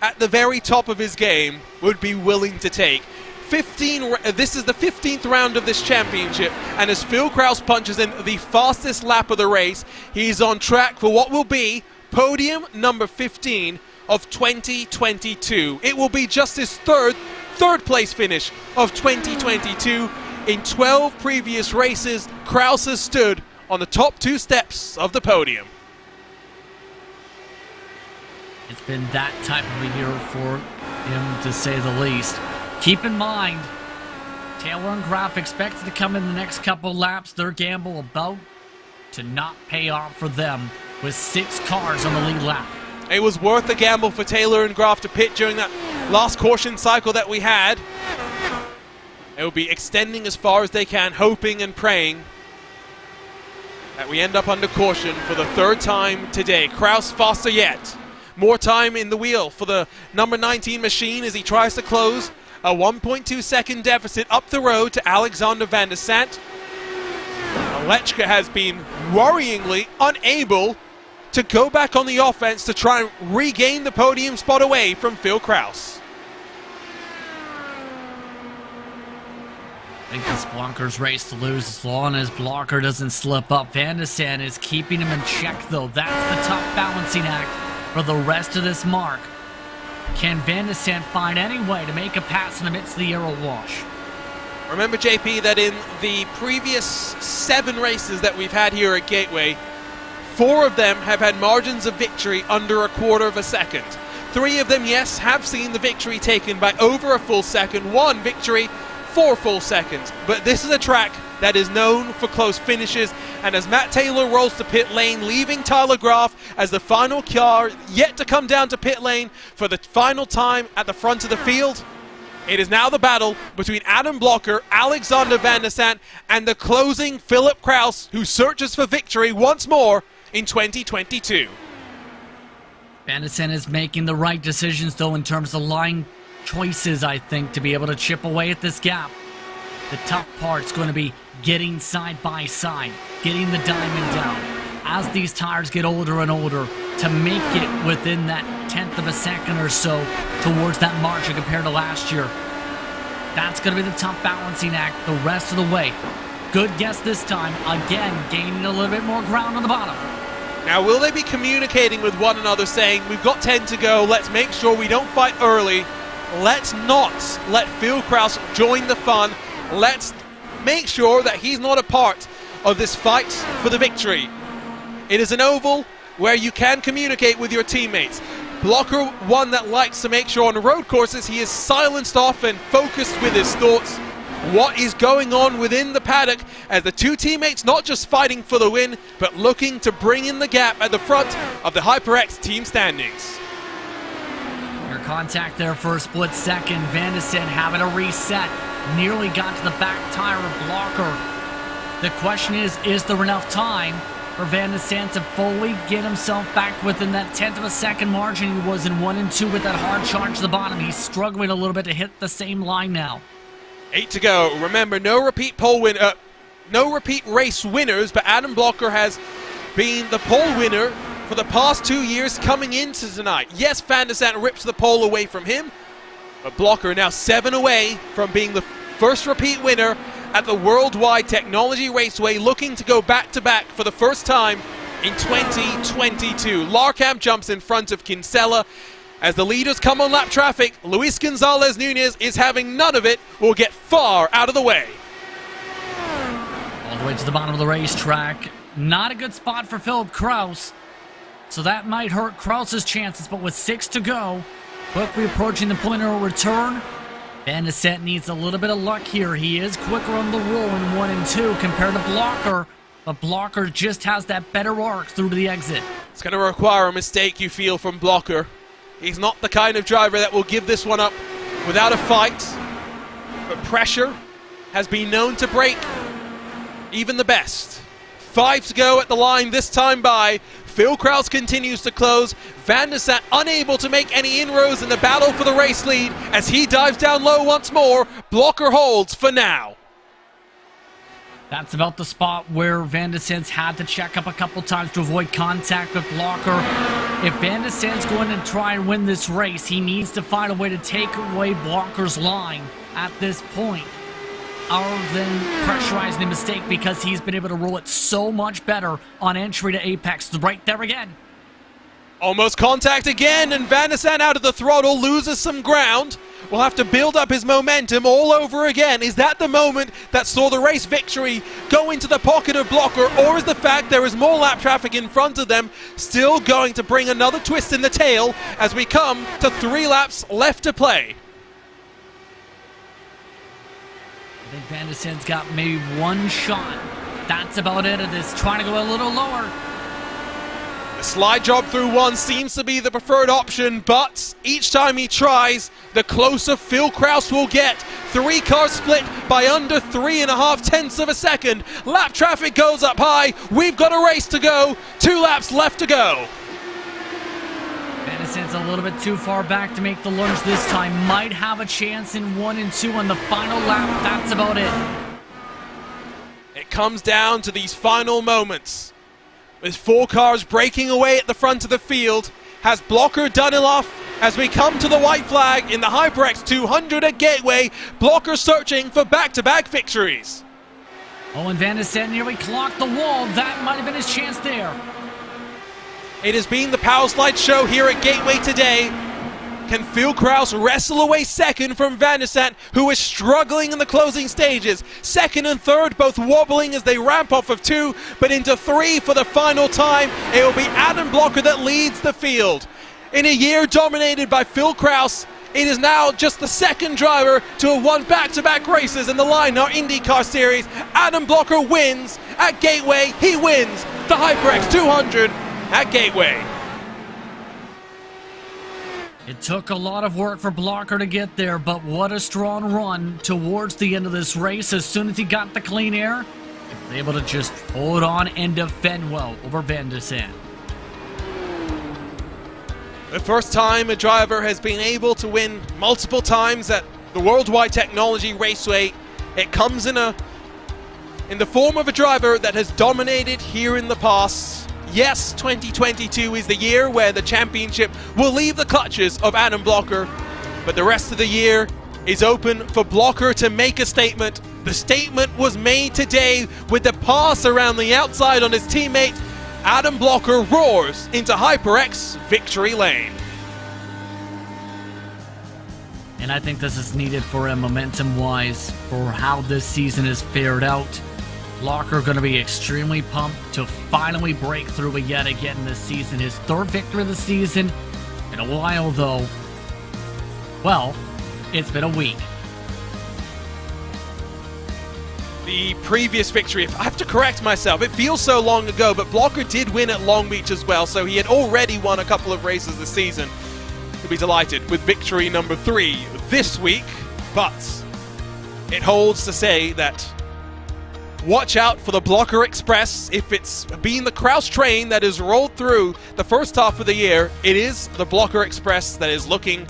at the very top of his game would be willing to take. This is the 15th round of this championship, and as Phil Kraus punches in the fastest lap of the race, he's on track for what will be podium number 15 of 2022. It will be just his third place finish of 2022. In 12 previous races, Kraus has stood on the top 2 steps of the podium. It's been that type of a year for him, to say the least. Keep in mind, Taylor and Graf expected to come in the next couple laps. Their gamble about to not pay off for them with 6 cars on the lead lap. It was worth the gamble for Taylor and Graf to pit during that last caution cycle that we had. It will be extending as far as they can, hoping and praying that we end up under caution for the third time today. Kraus faster yet. More time in the wheel for the number 19 machine as he tries to close a 1.2 second deficit up the road to Alexander Van der Sant. Lechka has been worryingly unable to go back on the offense to try and regain the podium spot away from Phil Kraus. I think this Blocker's race to lose as long as Blocker doesn't slip up. Van der Sant is keeping him in check, though. That's the tough balancing act for the rest of this mark. Can Van der Sant find any way to make a pass in the midst of the aero wash? Remember, JP, that in the previous 7 races that we've had here at Gateway, 4 of them have had margins of victory under a quarter of a second. 3 of them, yes, have seen the victory taken by over a full second. 1 victory, 4 full seconds. But this is a track that is known for close finishes, and as Matt Taylor rolls to pit lane, leaving Tyler Graf as the final car yet to come down to pit lane for the final time at the front of the field, it is now the battle between Adam Blocker, Alexander Van der Sant, and the closing Philip Kraus, who searches for victory once more in 2022. Van der Sant is making the right decisions, though, in terms of line choices, I think, to be able to chip away at this gap. The tough part's going to be getting side by side, getting the diamond down as these tires get older and older to make it within that 1/10 of a second or so towards that margin compared to last year. That's going to be the tough balancing act the rest of the way. Good guess this time, again, gaining a little bit more ground on the bottom. Now, will they be communicating with one another saying, we've got 10 to go, let's make sure we don't fight early. Let's not let Phil Kraus join the fun. Let's make sure that he's not a part of this fight for the victory. It is an oval where you can communicate with your teammates. Blocker, one that likes to make sure on road courses he is silenced off and focused with his thoughts. What is going on within the paddock as the 2 teammates not just fighting for the win, but looking to bring in the gap at the front of the HyperX team standings. Your contact there for a split second. Van der Sant having a reset. Nearly got to the back tire of Blocker. The question is there enough time for Van der Sant to fully get himself back within that 1/10 of a second margin he was in 1 and 2 with that hard charge to the bottom? He's struggling a little bit to hit the same line now. 8 to go. Remember, no repeat race winners, but Adam Blocker has been the pole winner for the past 2 years coming into tonight. Yes, Van der Sant rips the pole away from him, but Blocker now 7 away from being the first repeat winner at the Worldwide Technology Raceway, looking to go back-to-back for the first time in 2022. Larkamp jumps in front of Kinsella. As the leaders come on lap traffic, Luis Gonzalez Nunez is having none of it, will get far out of the way. All the way to the bottom of the racetrack. Not a good spot for Philip Kraus, so that might hurt Kraus's chances, but with 6 to go, quickly approaching the point of return. Van der Sant needs a little bit of luck here. He is quicker on the roll in 1 and 2 compared to Blocker, but Blocker just has that better arc through to the exit. It's going to require a mistake, you feel, from Blocker. He's not the kind of driver that will give this one up without a fight, but pressure has been known to break even the best. 5 to go at the line this time by. Phil Kraus continues to close. Van der Sant unable to make any inroads in the battle for the race lead as he dives down low once more. Blocker holds for now. That's about the spot where Van der Sant's had to check up a couple times to avoid contact with Blocker. If Van der Sant's going to try and win this race, he needs to find a way to take away Blocker's line at this point, other than pressurizing the mistake, because he's been able to roll it so much better on entry to Apex. Right there again. Almost contact again, and Van der Sant out of the throttle, loses some ground. Will have to build up his momentum all over again. Is that the moment that saw the race victory go into the pocket of Blocker, or is the fact there is more lap traffic in front of them still going to bring another twist in the tail as we come to 3 laps left to play? I think Van der Sant's got maybe 1 shot. That's about it. It is trying to go a little lower. The slide job through one seems to be the preferred option, but each time he tries, the closer Phil Kraus will get. 3 cars split by under 3.5 tenths of a second. Lap traffic goes up high. We've got a race to go. 2 laps left to go. Van de Sant's a little bit too far back to make the lunge this time. Might have a chance in 1 and 2 on the final lap. That's about it. It comes down to these final moments. With 4 cars breaking away at the front of the field, has Blocker done enough as we come to the white flag in the HyperX 200 at Gateway? Blocker searching for back-to-back victories. Oh, and Van de Sant nearly clocked the wall. That might have been his chance there. It has been the Power Slide show here at Gateway today. Can Phil Kraus wrestle away second from Van de Sant, who is struggling in the closing stages? Second and third both wobbling as they ramp off of 2, but into 3 for the final time. It will be Adam Blocker that leads the field. In a year dominated by Phil Kraus, it is now just the second driver to have won back-to-back races in the Lionheart IndyCar Series. Adam Blocker wins at Gateway. He wins the HyperX 200 at Gateway. It took a lot of work for Blocker to get there, but what a strong run towards the end of this race. As soon as he got the clean air, he was able to just hold on and defend well over Van de Sant. The first time a driver has been able to win multiple times at the Worldwide Technology Raceway, it comes in the form of a driver that has dominated here in the past. Yes, 2022 is the year where the championship will leave the clutches of Adam Blocker, but the rest of the year is open for Blocker to make a statement. The statement was made today with the pass around the outside on his teammate. Adam Blocker roars into HyperX victory lane. And I think this is needed for him momentum-wise for how this season has fared out. Blocker going to be extremely pumped to finally break through yet again this season. His 3rd victory of the season in a while, though. Well, it's been a week. The previous victory, I have to correct myself, it feels so long ago, but Blocker did win at Long Beach as well, so he had already won a couple of races this season. He'll be delighted with victory number 3 this week, but it holds to say that watch out for the Blocker Express. If it's been the Kraus train that has rolled through the first half of the year, it is the Blocker Express that is looking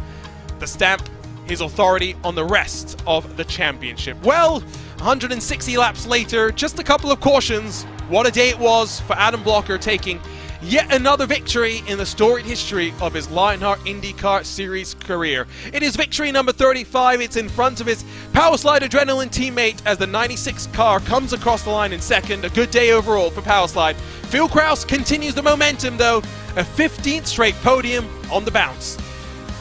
to stamp his authority on the rest of the championship. Well, 160 laps later, just a couple of cautions. What a day it was for Adam Blocker, taking yet another victory in the storied history of his Lionheart IndyCar Series career. It is victory number 35. It's in front of his Powerslide Adrenaline teammate as the 96 car comes across the line in second. A good day overall for Powerslide. Phil Kraus continues the momentum though. A 15th straight podium on the bounce.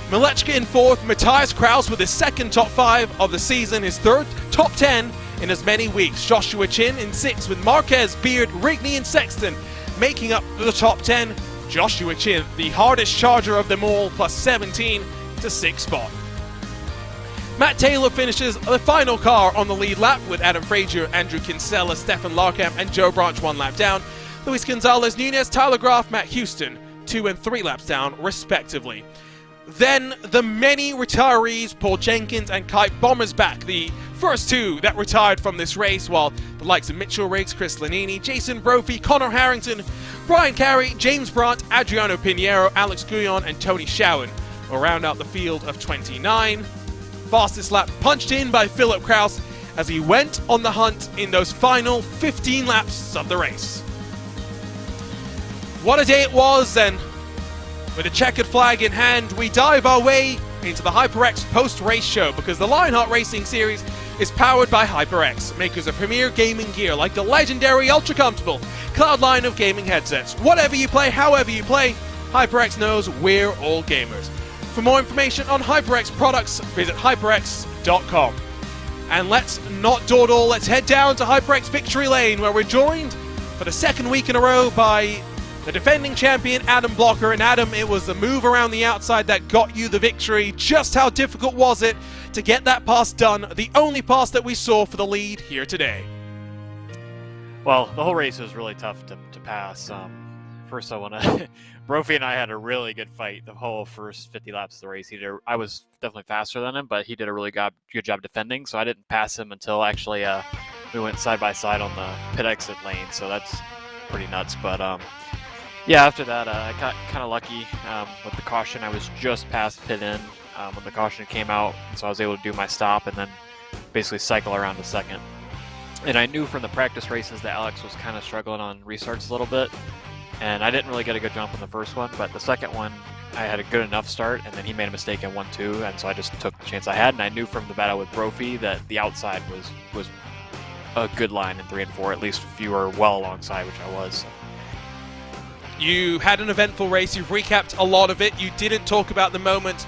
Malechka in 4th. Matthias Kraus with his 2nd top 5 of the season. His 3rd top 10 in as many weeks. Joshua Chin in 6th with Marquez, Beard, Rigney and Sexton making up the top 10. Joshua Chin, the hardest charger of them all, plus 17 to 6th spot. Matt Taylor finishes the final car on the lead lap with Adam Frazier, Andrew Kinsella, Stefan Larkamp and Joe Branch 1 lap down. Luis Gonzalez, Nunez, Tyler Graf, Matt Houston 2 and 3 laps down respectively. Then the many retirees, Paul Jenkins and Kite Bommersbach, the first 2 that retired from this race, while the likes of Mitchell Riggs, Chris Lanini, Jason Brophy, Connor Harrington, Brian Carey, James Brandt, Adriano Pinheiro, Alex Guyon and Tony Schowen will round out the field of 29. Fastest lap punched in by Philip Kraus as he went on the hunt in those final 15 laps of the race. What a day it was, and with a checkered flag in hand, we dive our way into the HyperX post-race show, because the Lionheart Racing Series is powered by HyperX, makers of premier gaming gear like the legendary ultra-comfortable Cloud line of gaming headsets. Whatever you play, however you play, HyperX knows we're all gamers. For more information on HyperX products, visit hyperx.com. And let's not dawdle, let's head down to HyperX Victory Lane, where we're joined for the 2nd week in a row by the defending champion, Adam Blocker. And Adam, it was the move around the outside that got you the victory. Just how difficult was it to get that pass done? The only pass that we saw for the lead here today. Well, the whole race was really tough to pass. first I want to. Brophy and I had a really good fight the whole first 50 laps of the race. I was definitely faster than him, but he did a really good job defending. So I didn't pass him until actually we went side by side on the pit exit lane. So that's pretty nuts. But yeah, after that I got kind of lucky with the caution. I was just past pit in when the caution came out, so I was able to do my stop and then basically cycle around to second. And I knew from the practice races that Alex was kind of struggling on restarts a little bit. And I didn't really get a good jump on the first one, but the second one, I had a good enough start, and then he made a mistake in 1-2, and so I just took the chance I had. And I knew from the battle with Brophy that the outside was a good line in 3 and 4. At least if you were well alongside, which I was. So. You had an eventful race. You've recapped a lot of it. You didn't talk about the moment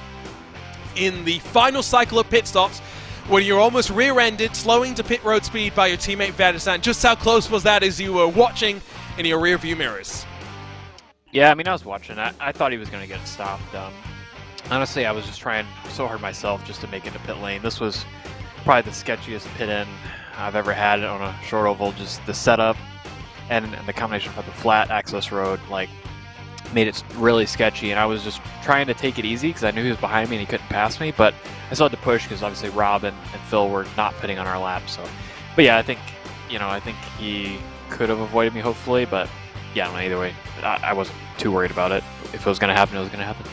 in the final cycle of pit stops when you're almost rear-ended, slowing to pit road speed by your teammate Van der Sande. Just how close was that as you were watching in your rear-view mirrors? Yeah, I mean, I was watching. I thought he was going to get stopped. Honestly, I was just trying so hard myself just to make it to pit lane. This was probably the sketchiest pit in I've ever had on a short oval. Just the setup and the combination of the flat access road, like, made it really sketchy. And I was just trying to take it easy because I knew he was behind me and he couldn't pass me. But I still had to push because obviously Rob and Phil were not pitting on our lap. So, but yeah, I think he could have avoided me hopefully, but. Yeah, either way, I wasn't too worried about it. If it was going to happen, it was going to happen.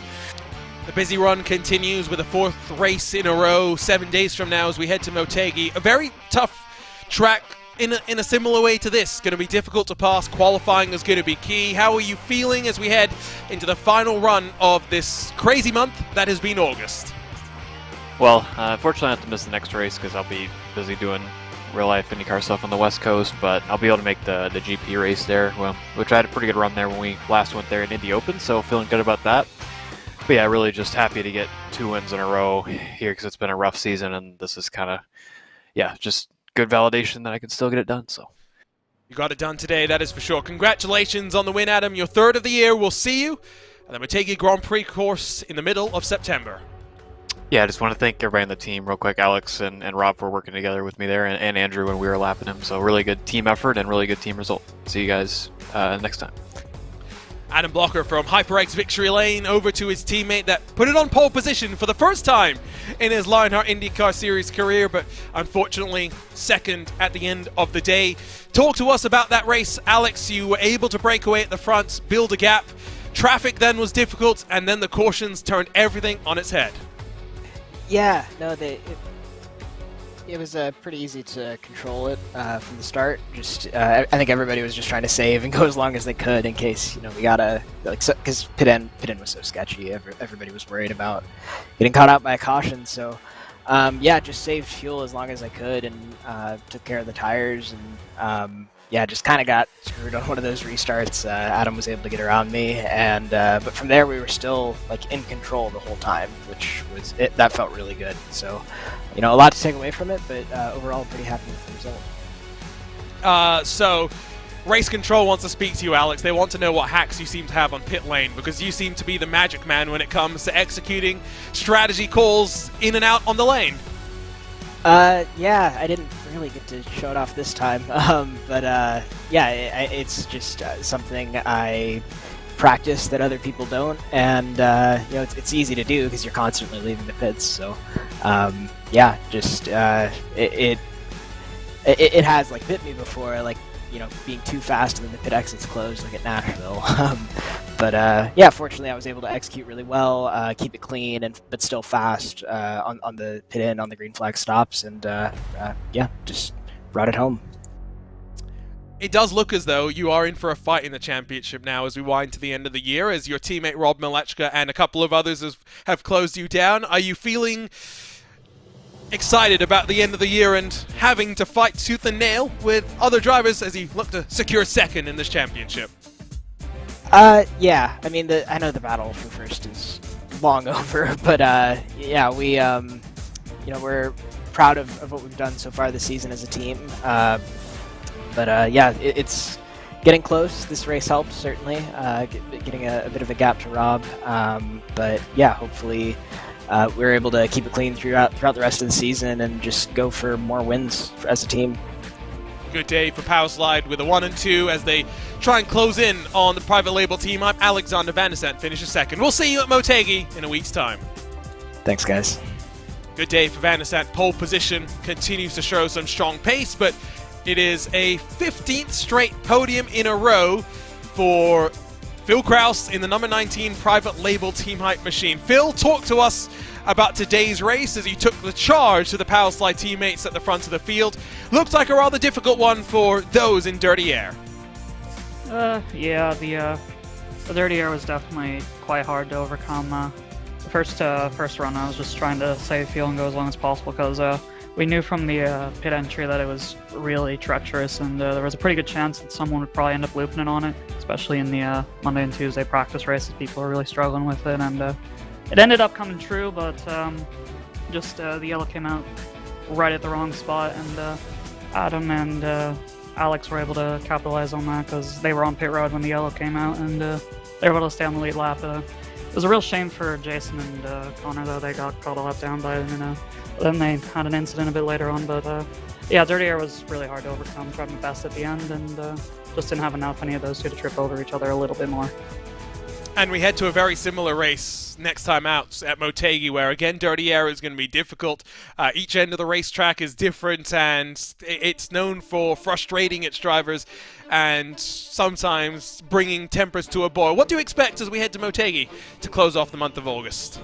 The busy run continues with a 4th race in a row 7 days from now as we head to Motegi. A very tough track in a similar way to this. Going to be difficult to pass. Qualifying is going to be key. How are you feeling as we head into the final run of this crazy month that has been August? Well, unfortunately I have to miss the next race because I'll be busy doing real-life IndyCar stuff on the West Coast, but I'll be able to make the GP race there, which I had a pretty good run there when we last went there in Indy Open, so feeling good about that. But yeah, really just happy to get 2 wins in a row here because it's been a rough season, and this is kind of, yeah, just good validation that I can still get it done. So you got it done today, that is for sure. Congratulations on the win, Adam. Your 3rd of the year. We'll see you at the Motegi Grand Prix course in the middle of September. Yeah, I just want to thank everybody on the team real quick. Alex and Rob for working together with me there, and Andrew when we were lapping him. So really good team effort and really good team result. See you guys next time. Adam Blocker from HyperX Victory Lane over to his teammate that put it on pole position for the first time in his Lionheart IndyCar Series career, but unfortunately second at the end of the day. Talk to us about that race, Alex. You were able to break away at the front, build a gap. Traffic then was difficult, and then the cautions turned everything on its head. Yeah, no, it was pretty easy to control it from the start. Just I think everybody was just trying to save and go as long as they could in case we gotta because pit in was so sketchy. Everybody was worried about getting caught out by a caution. So yeah, just saved fuel as long as I could and took care of the tires and yeah, just kind of got screwed on one of those restarts. Adam was able to get around me, and but from there we were still in control the whole time, which was that felt really good. So, a lot to take away from it, but overall pretty happy with the result. So, Race Control wants to speak to you, Alex. They want to know what hacks you seem to have on pit lane, because you seem to be the magic man when it comes to executing strategy calls in and out on the lane. Yeah, I didn't really get to show it off this time, but yeah, it's just something I practice that other people don't, and it's easy to do because you're constantly leaving the pits. So yeah, just it has bit me before, being too fast and then the pit exit's closed at Nashville. But yeah, fortunately I was able to execute really well, keep it clean but still fast on the pit in on the green flag stops, and yeah, just brought it home. It does look as though you are in for a fight in the championship now as we wind to the end of the year, as your teammate Rob Malechka and a couple of others have closed you down. Are you feeling excited about the end of the year and having to fight tooth and nail with other drivers as you look to secure second in this championship? Yeah, I mean, I know the battle for first is long over, but yeah, we we're proud of what we've done so far this season as a team. But yeah, it's getting close. This race helps, certainly, getting a bit of a gap to Rob. But yeah, hopefully we're able to keep it clean throughout the rest of the season and just go for more wins as a team. good day for Powerslide with a 1 and 2 as they try and close in on the private label team. I'm Alexander Van der Sant, finishes second. We'll see you at Motegi in a week's time. Thanks, guys. Good day for Van der Sant. Pole position continues to show some strong pace, but it is a 15th straight podium in a row for Phil Kraus in the number 19 private label Team Hype machine. Phil, talk to us about today's race as he took the charge to the Powerslide teammates at the front of the field. Looked like a rather difficult one for those in Dirty Air. Yeah, the Dirty Air was definitely quite hard to overcome. The first run, I was just trying to save fuel and go as long as possible because we knew from the pit entry that it was really treacherous, and there was a pretty good chance that someone would probably end up looping it on it, especially in the Monday and Tuesday practice races. People were really struggling with it, and it ended up coming true, but just the yellow came out right at the wrong spot, and Adam and Alex were able to capitalize on that because they were on pit road when the yellow came out, and they were able to stay on the lead lap. It was a real shame for Jason and Connor, though. They got caught a lap down by it, and then they had an incident a bit later on. But yeah, Dirty Air was really hard to overcome. Tried my best at the end, and just didn't have enough any of those two to trip over each other a little bit more. And we head to a very similar race next time out at Motegi, where again Dirty Air is going to be difficult. Each end of the racetrack is different, and it's known for frustrating its drivers and sometimes bringing tempers to a boil. What do you expect as we head to Motegi to close off the month of August?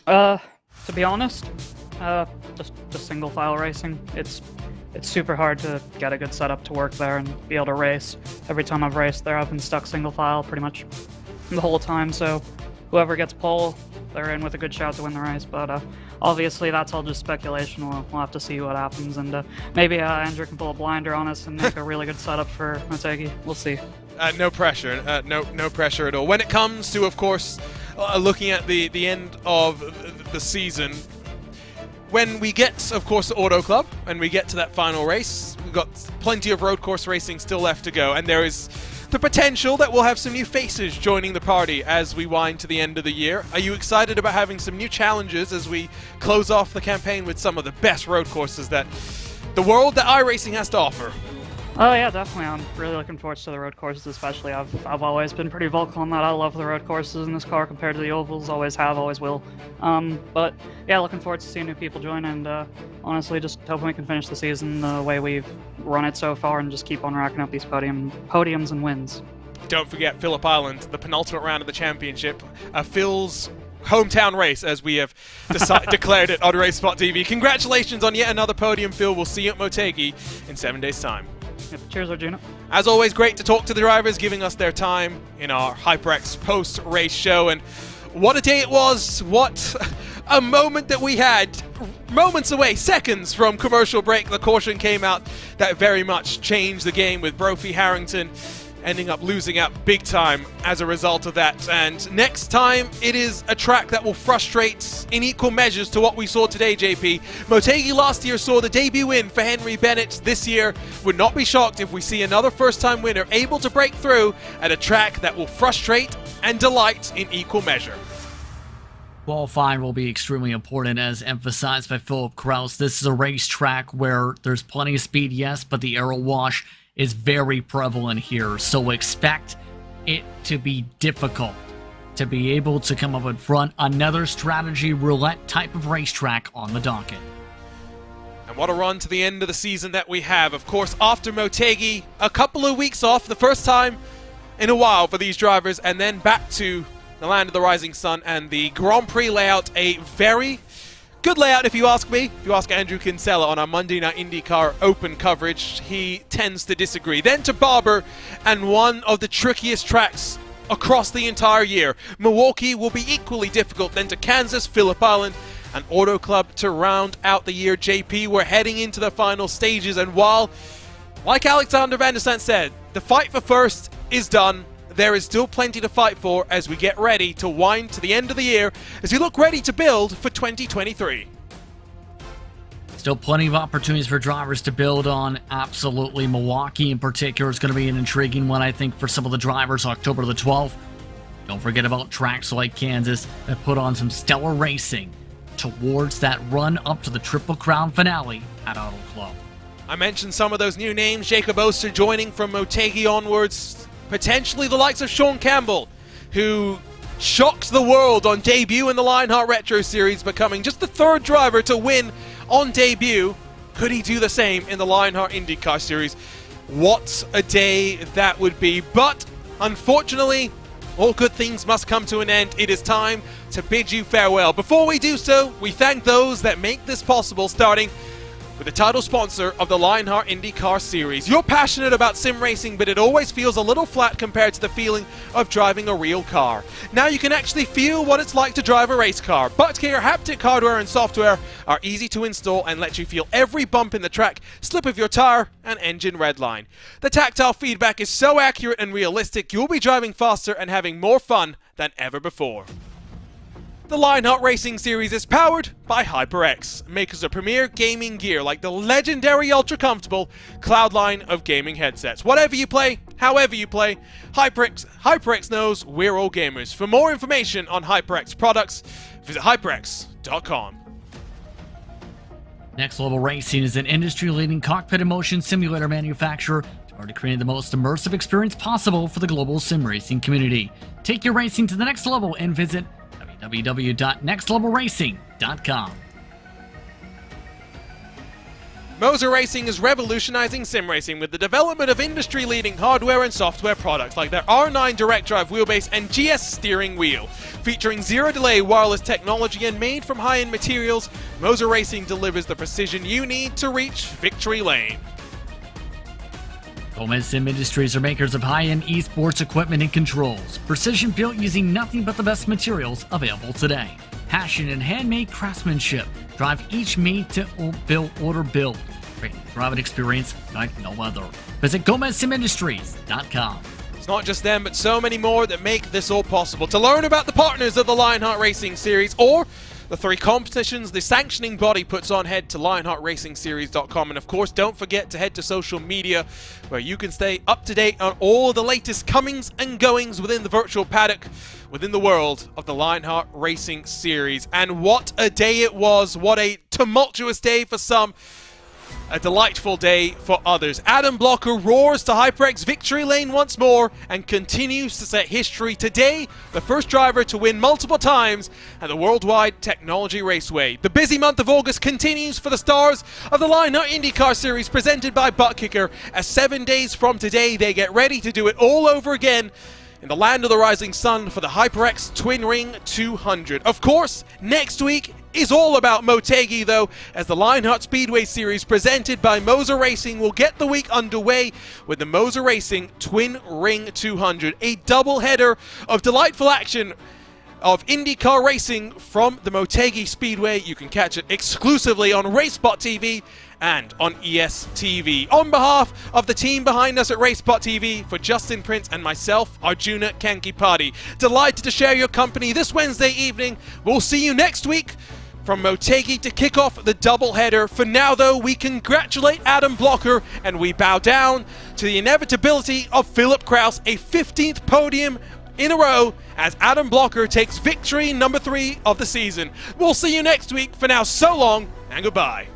To be honest, just single file racing. It's super hard to get a good setup to work there and be able to race. Every time I've raced there, I've been stuck single file pretty much the whole time, so whoever gets pole, they're in with a good shot to win the race. But obviously that's all just speculation. We'll have to see what happens, and maybe Andrew can pull a blinder on us and make a really good setup for Motegi. We'll see. No pressure, no pressure at all. When it comes to, of course, looking at the end of the season, when we get, of course, the Auto Club and we get to that final race, we've got plenty of road course racing still left to go, and there is the potential that we'll have some new faces joining the party as we wind to the end of the year. Are you excited about having some new challenges as we close off the campaign with some of the best road courses that the world that iRacing has to offer? Oh yeah, definitely. I'm really looking forward to the road courses, especially. I've always been pretty vocal on that. I love the road courses in this car compared to the ovals. Always have, always will. But yeah, looking forward to seeing new people join, and honestly, just hoping we can finish the season the way we've run it so far and just keep on racking up these podiums and wins. Don't forget Phillip Island, the penultimate round of the championship. Phil's hometown race, as we have declared it on RaceSpotTV. Congratulations on yet another podium, Phil. We'll see you at Motegi in 7 days' time. Yep. Cheers, Arjuna. As always, great to talk to the drivers, giving us their time in our HyperX post-race show. And what a day it was. What a moment that we had. Moments away, seconds from commercial break, the caution came out that very much changed the game, with Brophy Harrington ending up losing out big time as a result of that. And next time, it is a track that will frustrate in equal measures to what we saw today, JP. Motegi last year saw the debut win for Henry Bennett. This year, would not be shocked if we see another first-time winner able to break through at a track that will frustrate and delight in equal measure. Qualifying will be extremely important, as emphasized by Philip Kraus. This is a racetrack where there's plenty of speed, yes, but the aero wash is very prevalent here, so expect it to be difficult to be able to come up in front. Another strategy roulette type of racetrack on the docket. And what a run to the end of the season that we have. Of course, after Motegi, a couple of weeks off, the first time in a while for these drivers, and then back to the land of the rising sun and the Grand Prix layout. A very good layout, if you ask me. If you ask Andrew Kinsella on our Monday Night IndyCar Open coverage, he tends to disagree. Then to Barber, and one of the trickiest tracks across the entire year. Milwaukee will be equally difficult. Then to Kansas, Phillip Island, and Auto Club to round out the year. JP, we're heading into the final stages, and while, like Alexander Van der Sant said, the fight for first is done, there is still plenty to fight for as we get ready to wind to the end of the year, as we look ready to build for 2023. Still plenty of opportunities for drivers to build on. Absolutely. Milwaukee in particular is going to be an intriguing one, I think, for some of the drivers. October the 12th. Don't forget about tracks like Kansas that put on some stellar racing towards that run up to the Triple Crown finale at Auto Club. I mentioned some of those new names, Jacob Oster joining from Motegi onwards, potentially the likes of Sean Campbell, who shocked the world on debut in the Lionheart Retro Series, becoming just the 3rd driver to win on debut. Could he do the same in the Lionheart IndyCar Series? What a day that would be. But unfortunately, all good things must come to an end. It is time to bid you farewell. Before we do so, we thank those that make this possible, starting with the title sponsor of the Lionheart IndyCar Series. You're passionate about sim racing, but it always feels a little flat compared to the feeling of driving a real car. Now you can actually feel what it's like to drive a race car. Buttkicker haptic hardware and software are easy to install and let you feel every bump in the track, slip of your tire, and engine redline. The tactile feedback is so accurate and realistic, you'll be driving faster and having more fun than ever before. The Lionheart Racing Series is powered by HyperX, makers of premier gaming gear like the legendary ultra-comfortable Cloud line of gaming headsets. Whatever you play, however you play, HyperX knows we're all gamers. For more information on HyperX products, visit hyperx.com. Next Level Racing is an industry-leading cockpit and motion simulator manufacturer devoted to creating the most immersive experience possible for the global sim racing community. Take your racing to the next level and visit www.nextlevelracing.com. Moser Racing is revolutionizing sim racing with the development of industry-leading hardware and software products like their R9 direct drive wheelbase and GS steering wheel. Featuring zero-delay wireless technology and made from high-end materials, Moser Racing delivers the precision you need to reach victory lane. Gomez Sim Industries are makers of high-end esports equipment and controls, precision built using nothing but the best materials available today. Passion and handmade craftsmanship drive each made-to-build order build, creating a driving experience like no other. Visit GomezSimIndustries.com. It's not just them, but so many more that make this all possible. To learn about the partners of the Lionheart Racing Series or the 3 competitions the sanctioning body puts on, head to LionheartRacingSeries.com. And of course, don't forget to head to social media, where you can stay up to date on all the latest comings and goings within the virtual paddock, within the world of the Lionheart Racing Series. And what a day it was. What a tumultuous day for some. A delightful day for others. Adam Blocker roars to HyperX victory lane once more and continues to set history. Today, the first driver to win multiple times at the Worldwide Technology Raceway. The busy month of August continues for the stars of the Lionheart IndyCar Series presented by Buttkicker, as 7 days from today they get ready to do it all over again in the land of the rising sun for the HyperX Twin Ring 200. Of course, next week is all about Motegi, though, as the Lionheart Speedway Series presented by Moser Racing will get the week underway with the Moser Racing Twin Ring 200, a double-header of delightful action of IndyCar racing from the Motegi Speedway. You can catch it exclusively on RaceSpotTV and on ESTV. On behalf of the team behind us at RaceSpotTV, for Justin Prince and myself, Arjuna Kankipati, delighted to share your company this Wednesday evening. We'll see you next week from Motegi to kick off the doubleheader. For now, though, we congratulate Adam Blocker and we bow down to the inevitability of Philip Kraus, a 15th podium in a row, as Adam Blocker takes victory number 3 of the season. We'll see you next week. For now, so long and goodbye.